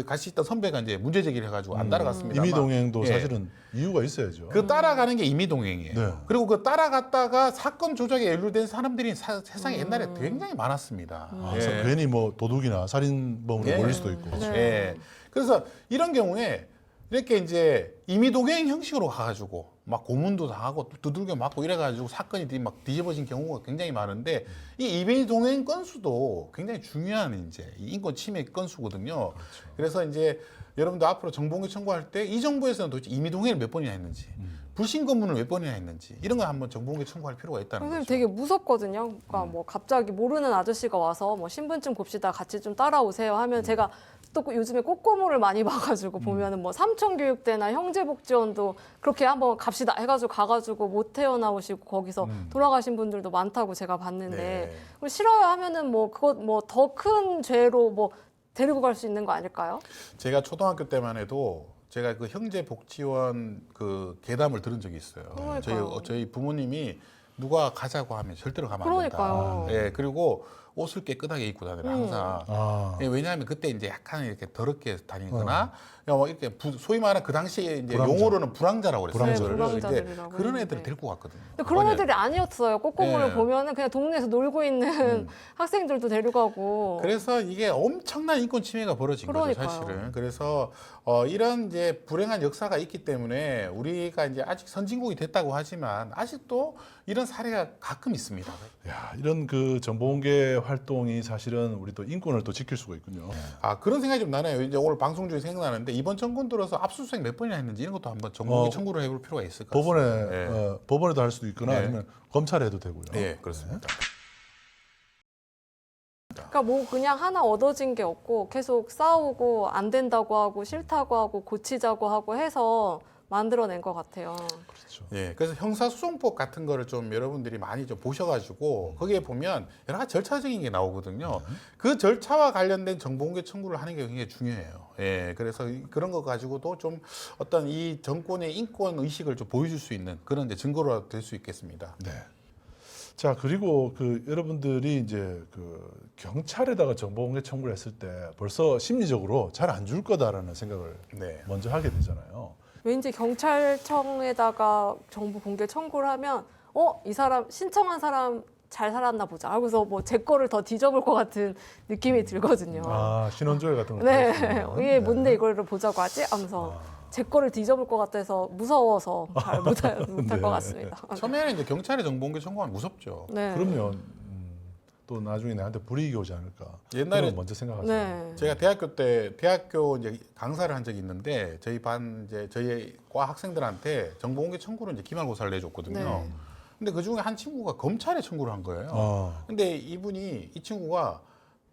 같이 있던 선배가 이제 문제 제기를 해가지고 안 따라갔습니다. 임의동행도 예. 사실은 이유가 있어야죠. 그 따라가는 게 임의동행이에요. 네. 그리고 그 따라갔다가 사건 조작에 연루된 사람들이 세상에 옛날에 굉장히 많았습니다. 그래서 괜히 뭐 도둑이나 살인범으로 예. 몰릴 수도 있고. 네. 예. 그래서 이런 경우에 이렇게 이제 임의동행 형식으로 가가지고 막 고문도 당하고 두들겨 맞고 이래가지고 사건이 막 뒤집어진 경우가 굉장히 많은데 이 이미 동행 건수도 굉장히 중요한 이제 이 인권 침해 건수거든요. 그래서 이제 여러분들 앞으로 정보공개 청구할 때 이 정부에서는 도대체 임의 동행을 몇 번이나 했는지 불신 검문을 몇 번이나 했는지 이런 거 한번 정보공개 청구할 필요가 있다는 선생님 거죠. 되게 무섭거든요. 그러니까 뭐 갑자기 모르는 아저씨가 와서 뭐 신분증 봅시다 같이 좀 따라오세요 하면 제가 또 요즘에 꽃고물을 많이 봐가지고 보면은 뭐 삼촌교육대나 형제복지원도 그렇게 한번 갑시다 해가지고 가가지고 못 태어나오시고 거기서 돌아가신 분들도 많다고 제가 봤는데 네. 그럼 싫어요 하면은 뭐 그거 뭐 더 큰 죄로 뭐 데리고 갈 수 있는 거 아닐까요? 제가 초등학교 때만 해도 제가 그 형제복지원 그 괴담을 들은 적이 있어요. 그러니까요. 저희 부모님이 누가 가자고 하면 절대로 가면 안 된다. 그러니까요. 예, 그리고 옷을 깨끗하게 입고 다니라 항상. 아, 예, 왜냐하면 그때 이제 약간 이렇게 더럽게 다니거나 뭐 이렇게 소위 말하는 그 당시에 이제 불황자. 용어로는 불황자라고 그랬어요. 불황자. 네, 그거를. 이제 불황자들이라고 그런 애들을 했는데. 데리고 갔거든요. 근데 그런 어머니- 애들이 아니었어요. 꽃고물을 네. 보면은 그냥 동네에서 놀고 있는 학생들도 데려가고. 그래서 이게 엄청난 인권 침해가 벌어진 그러니까요. 거죠, 사실은. 그래서 이런 이제 불행한 역사가 있기 때문에 우리가 이제 아직 선진국이 됐다고 하지만 아직도 이런 사례가 가끔 있습니다. 야, 이런 그 정보공개 활동이 사실은 우리 또 인권을 또 지킬 수가 있군요. 아, 그런 생각이 좀 나네요. 이제 오늘 방송 중에 생각나는데 이번 정권 들어서 압수수색 몇 번이나 했는지 이런 것도 한번 정보공개 청구를 해볼 필요가 있을 것 법원에 같습니다. 네. 법원에도 할 수도 있거나 네. 아니면 검찰에 해도 되고요. 네, 그렇습니다. 그러니까 뭐 그냥 하나 얻어진 게 없고 계속 싸우고 안 된다고 하고 싫다고 하고 고치자고 하고 해서 만들어낸 것 같아요. 그렇죠. 예, 그래서 형사소송법 같은 거를 좀 여러분들이 많이 좀 보셔가지고 거기에 보면 여러 가지 절차적인 게 나오거든요. 그 절차와 관련된 정보공개 청구를 하는 게 굉장히 중요해요. 예, 그래서 그런 거 가지고도 좀 어떤 이 정권의 인권 의식을 좀 보여줄 수 있는 그런 이제 증거로 될 수 있겠습니다. 네. 자, 그리고 그 여러분들이 이제 그 경찰에다가 정보공개 청구를 했을 때 벌써 심리적으로 잘 안 줄 거다라는 생각을 네. 먼저 하게 되잖아요. 왠지 경찰청에다가 정보 공개 청구를 하면 이 사람 신청한 사람 잘 살았나 보자. 하고서 뭐 제 거를 더 뒤져볼 것 같은 느낌이 들거든요. 아, 신원조회 같은 거. 네, 있으면. 이게 뭔데 이거를 보자고 하지? 하면서 제 거를 뒤져볼 것 같아서 무서워서 잘 못할 네. 것 같습니다. 처음에는 이제 경찰에 정보공개 청구하면 무섭죠. 네. 그러면 또 나중에 나한테 불이익이 오지 않을까. 옛날에 그걸 먼저 생각하죠. 네. 제가 대학교 이제 강사를 한 적이 있는데 저희 반 이제 저희 과 학생들한테 정보공개 청구로 이제 기말고사를 내줬거든요. 네. 근데 그 중에 한 친구가 검찰에 청구를 한 거예요. 근데 이 친구가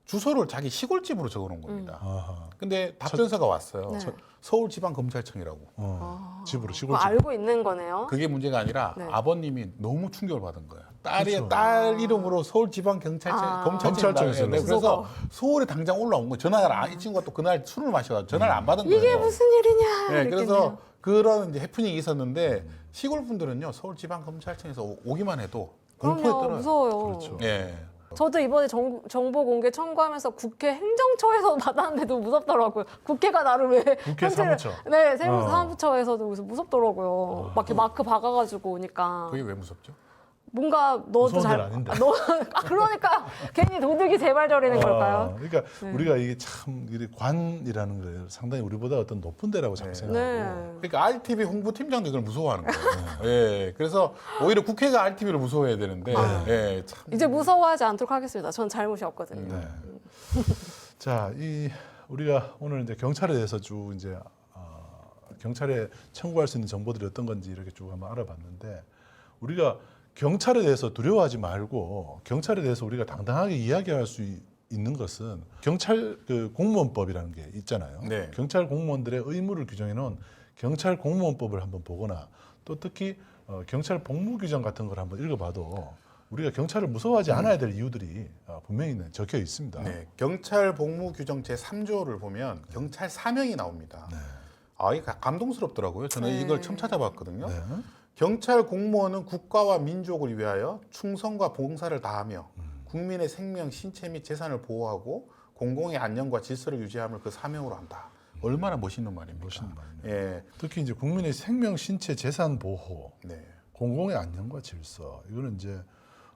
주소를 자기 시골집으로 적어놓은 겁니다. 아하. 근데 답변서가 왔어요. 네. 서울지방검찰청이라고. 집으로 그거 시골집. 알고 있는 거네요. 그게 문제가 아니라 네. 아버님이 너무 충격을 받은 거예요. 그렇죠. 딸 이름으로 서울지방경찰청 검찰청에서 네, 그래서 서울에 당장 올라온 거예요. 전화를 이 친구가 또 그날 술을 마셔가지고 전화를 안 받은 거예요. 이게 무슨 일이냐? 네, 이랬겠네요. 그래서 그런 이제 해프닝이 있었는데 시골 분들은요 서울지방검찰청에서 오기만 해도 공포에 그럼요, 떨어요. 무서워요. 그렇죠. 예. 저도 이번에 정보 공개 청구하면서 국회 행정처에서 받았는데도 무섭더라고요. 국회가 나를 왜 국회 현재를- 사무처. 네, 사무처에서도 무슨 무섭더라고요. 막 이렇게 아. 마크 박아가지고 오니까 그게 왜 무섭죠? 뭔가 너도 무서운 잘 일 아닌데. 그러니까 괜히 도둑이 재발저리는 걸까요? 그러니까 우리가 이게 참 관이라는 거예요. 상당히 우리보다 어떤 높은 데라고 자꾸 생각하고. 네. 그러니까 RTV 홍보팀장도 이걸 무서워하는 거예요. 예. 그래서 오히려 국회가 RTV를 무서워해야 되는데 예, 참. 이제 무서워하지 않도록 하겠습니다. 전 잘못이 없거든요. 네. 자, 우리가 오늘 이제 경찰에 대해서 쭉 이제 경찰에 청구할 수 있는 정보들이 어떤 건지 이렇게 쭉 한번 알아봤는데 우리가 경찰에 대해서 두려워하지 말고 경찰에 대해서 우리가 당당하게 이야기할 수 있는 것은 경찰 그 공무원법이라는 게 있잖아요. 네. 경찰 공무원들의 의무를 규정해 놓은 경찰 공무원법을 한번 보거나 또 특히 경찰 복무 규정 같은 걸 한번 읽어봐도 우리가 경찰을 무서워하지 않아야 될 이유들이 분명히 적혀 있습니다. 네. 경찰 복무 규정 제 3조를 보면 경찰 사명이 나옵니다. 아, 이게 감동스럽더라고요. 저는 네. 이걸 처음 찾아봤거든요. 네. 경찰 공무원은 국가와 민족을 위하여 충성과 봉사를 다하며 국민의 생명, 신체 및 재산을 보호하고 공공의 안녕과 질서를 유지함을 그 사명으로 한다. 얼마나 멋있는 말입니까? 멋있는 말입니다. 예, 특히 이제 국민의 생명, 신체, 재산 보호, 네, 공공의 안녕과 질서 이거는 이제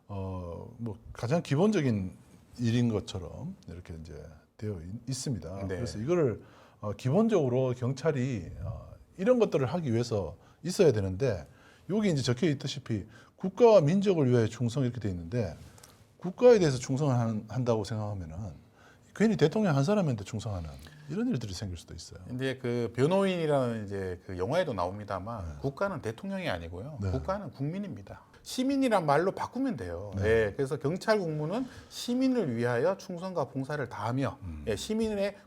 뭐 가장 기본적인 일인 것처럼 이렇게 이제 되어 있습니다. 네. 그래서 이거를 기본적으로 경찰이 이런 것들을 하기 위해서 있어야 되는데 여기 이제 적혀 있다시피 국가와 민족을 위하여 충성 이렇게 돼 있는데 국가에 대해서 충성을 한다고 생각하면은 괜히 대통령 한 사람한테 충성하는 이런 일들이 생길 수도 있어요. 이제 그 변호인이라는 이제 그 영화에도 나옵니다만 국가는 대통령이 아니고요. 네. 국가는 국민입니다. 시민이란 말로 바꾸면 돼요. 네. 예, 그래서 경찰 공무는 시민을 위하여 충성과 봉사를 다하며 예,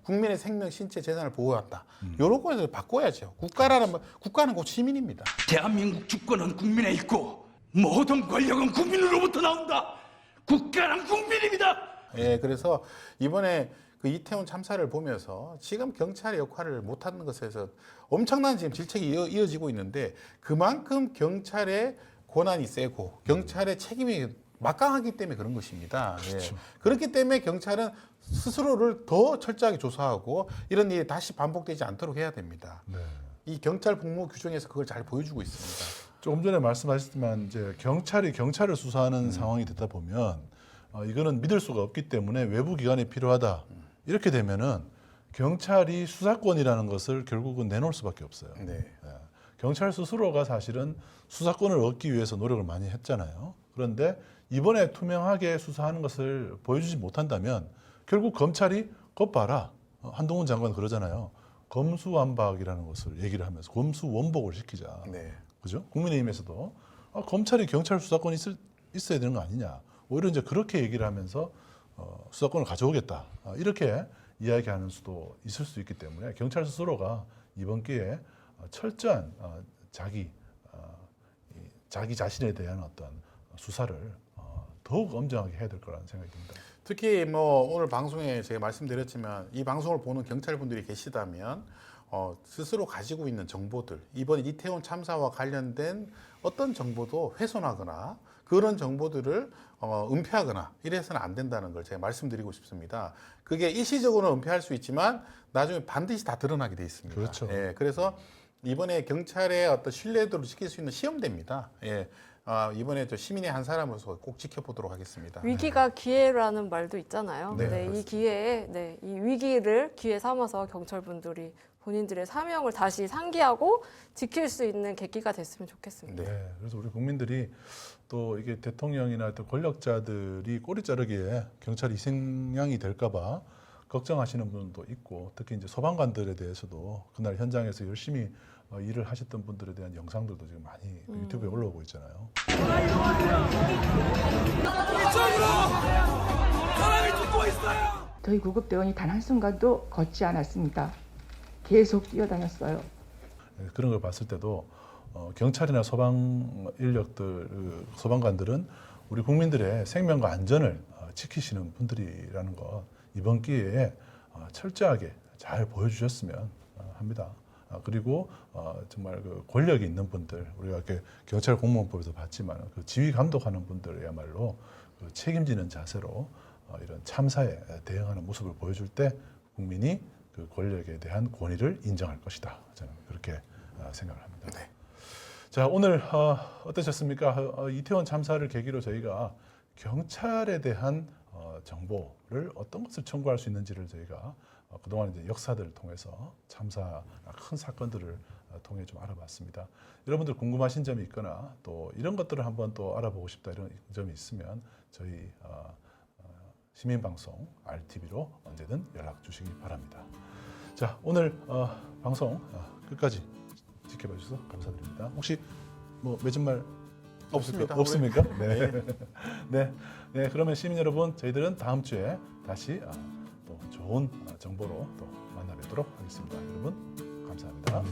국민의 생명, 신체, 재산을 보호한다. 이런 거에서 바꿔야죠. 국가는 곧 시민입니다. 대한민국 주권은 국민에 있고 모든 권력은 국민으로부터 나온다. 국가는 국민입니다. 예, 그래서 이번에 그 이태원 참사를 보면서 지금 경찰의 역할을 못하는 것에서 엄청난 지금 질책이 이어지고 있는데 그만큼 경찰의 권한이 세고 경찰의 책임이 막강하기 때문에 그런 것입니다. 그렇죠. 예. 그렇기 때문에 경찰은 스스로를 더 철저하게 조사하고 이런 일이 다시 반복되지 않도록 해야 됩니다. 네. 이 경찰 복무 규정에서 그걸 잘 보여주고 있습니다. 조금 전에 말씀하셨지만 이제 경찰이 경찰을 수사하는 상황이 되다 보면 이거는 믿을 수가 없기 때문에 외부 기관이 필요하다. 이렇게 되면은 경찰이 수사권이라는 것을 결국은 내놓을 수밖에 없어요. 네. 예. 경찰 스스로가 사실은 수사권을 얻기 위해서 노력을 많이 했잖아요. 그런데 이번에 투명하게 수사하는 것을 보여주지 못한다면 결국 검찰이 것 봐라. 한동훈 장관 그러잖아요. 검수완박이라는 것을 얘기를 하면서 검수원복을 시키자. 네. 그죠? 국민의힘에서도 검찰이 경찰 수사권이 있어야 되는 거 아니냐. 오히려 이제 그렇게 얘기를 하면서 수사권을 가져오겠다. 이렇게 이야기하는 수도 있을 수 있기 때문에 경찰 스스로가 이번 기회에 철저한 자기 자신에 대한 어떤 수사를 더욱 엄정하게 해야 될 거라는 생각이 듭니다. 특히 뭐 오늘 방송에 제가 말씀드렸지만 이 방송을 보는 경찰분들이 계시다면 스스로 가지고 있는 정보들 이번 이태원 참사와 관련된 어떤 정보도 훼손하거나 그런 정보들을 은폐하거나 이래서는 안 된다는 걸 제가 말씀드리고 싶습니다. 그게 일시적으로는 은폐할 수 있지만 나중에 반드시 다 드러나게 돼 있습니다. 그렇죠. 예, 그래서 이번에 경찰의 어떤 신뢰도를 지킬 수 있는 시험대입니다. 예. 이번에 저 시민의 한 사람으로서 꼭 지켜보도록 하겠습니다. 위기가 기회라는 말도 있잖아요. 네, 네, 이 그렇습니다. 기회에 이 위기를 기회 삼아서 경찰분들이 본인들의 사명을 다시 상기하고 지킬 수 있는 계기가 됐으면 좋겠습니다. 네. 그래서 우리 국민들이 또 이게 대통령이나 또 권력자들이 꼬리 자르기에 경찰이 희생양이 될까봐 걱정하시는 분도 있고 특히 이제 소방관들에 대해서도 그날 현장에서 열심히 일을 하셨던 분들에 대한 영상들도 지금 많이 유튜브에 올라오고 있잖아요. 저희 구급대원이 단 한순간도 걷지 않았습니다. 계속 뛰어다녔어요. 그런 걸 봤을 때도 경찰이나 소방 인력들, 소방관들은 우리 국민들의 생명과 안전을 지키시는 분들이라는 것 이번 기회에 철저하게 잘 보여주셨으면 합니다. 그리고 정말 그 권력이 있는 분들, 우리가 이렇게 경찰 공무원법에서 봤지만 그 지휘 감독하는 분들이야말로 그 책임지는 자세로 이런 참사에 대응하는 모습을 보여줄 때 국민이 그 권력에 대한 권위를 인정할 것이다. 저는 그렇게 생각을 합니다. 네. 자, 오늘 어떠셨습니까? 이태원 참사를 계기로 저희가 경찰에 대한 정보를 어떤 것을 청구할 수 있는지를 저희가 그동안 이제 역사들을 통해서 참사 큰 사건들을 통해 좀 알아봤습니다. 여러분들 궁금하신 점이 있거나 또 이런 것들을 한번 또 알아보고 싶다 이런 점이 있으면 저희 시민방송 RTV로 언제든 연락 주시기 바랍니다. 자, 오늘 방송 끝까지 지켜봐 주셔서 감사드립니다. 혹시 뭐 맺은 말 없습니다. 없습니까? 네. 네. 네. 네. 그러면 시민 여러분, 저희들은 다음 주에 다시 또 좋은 정보로 또 만나 뵙도록 하겠습니다. 여러분, 감사합니다.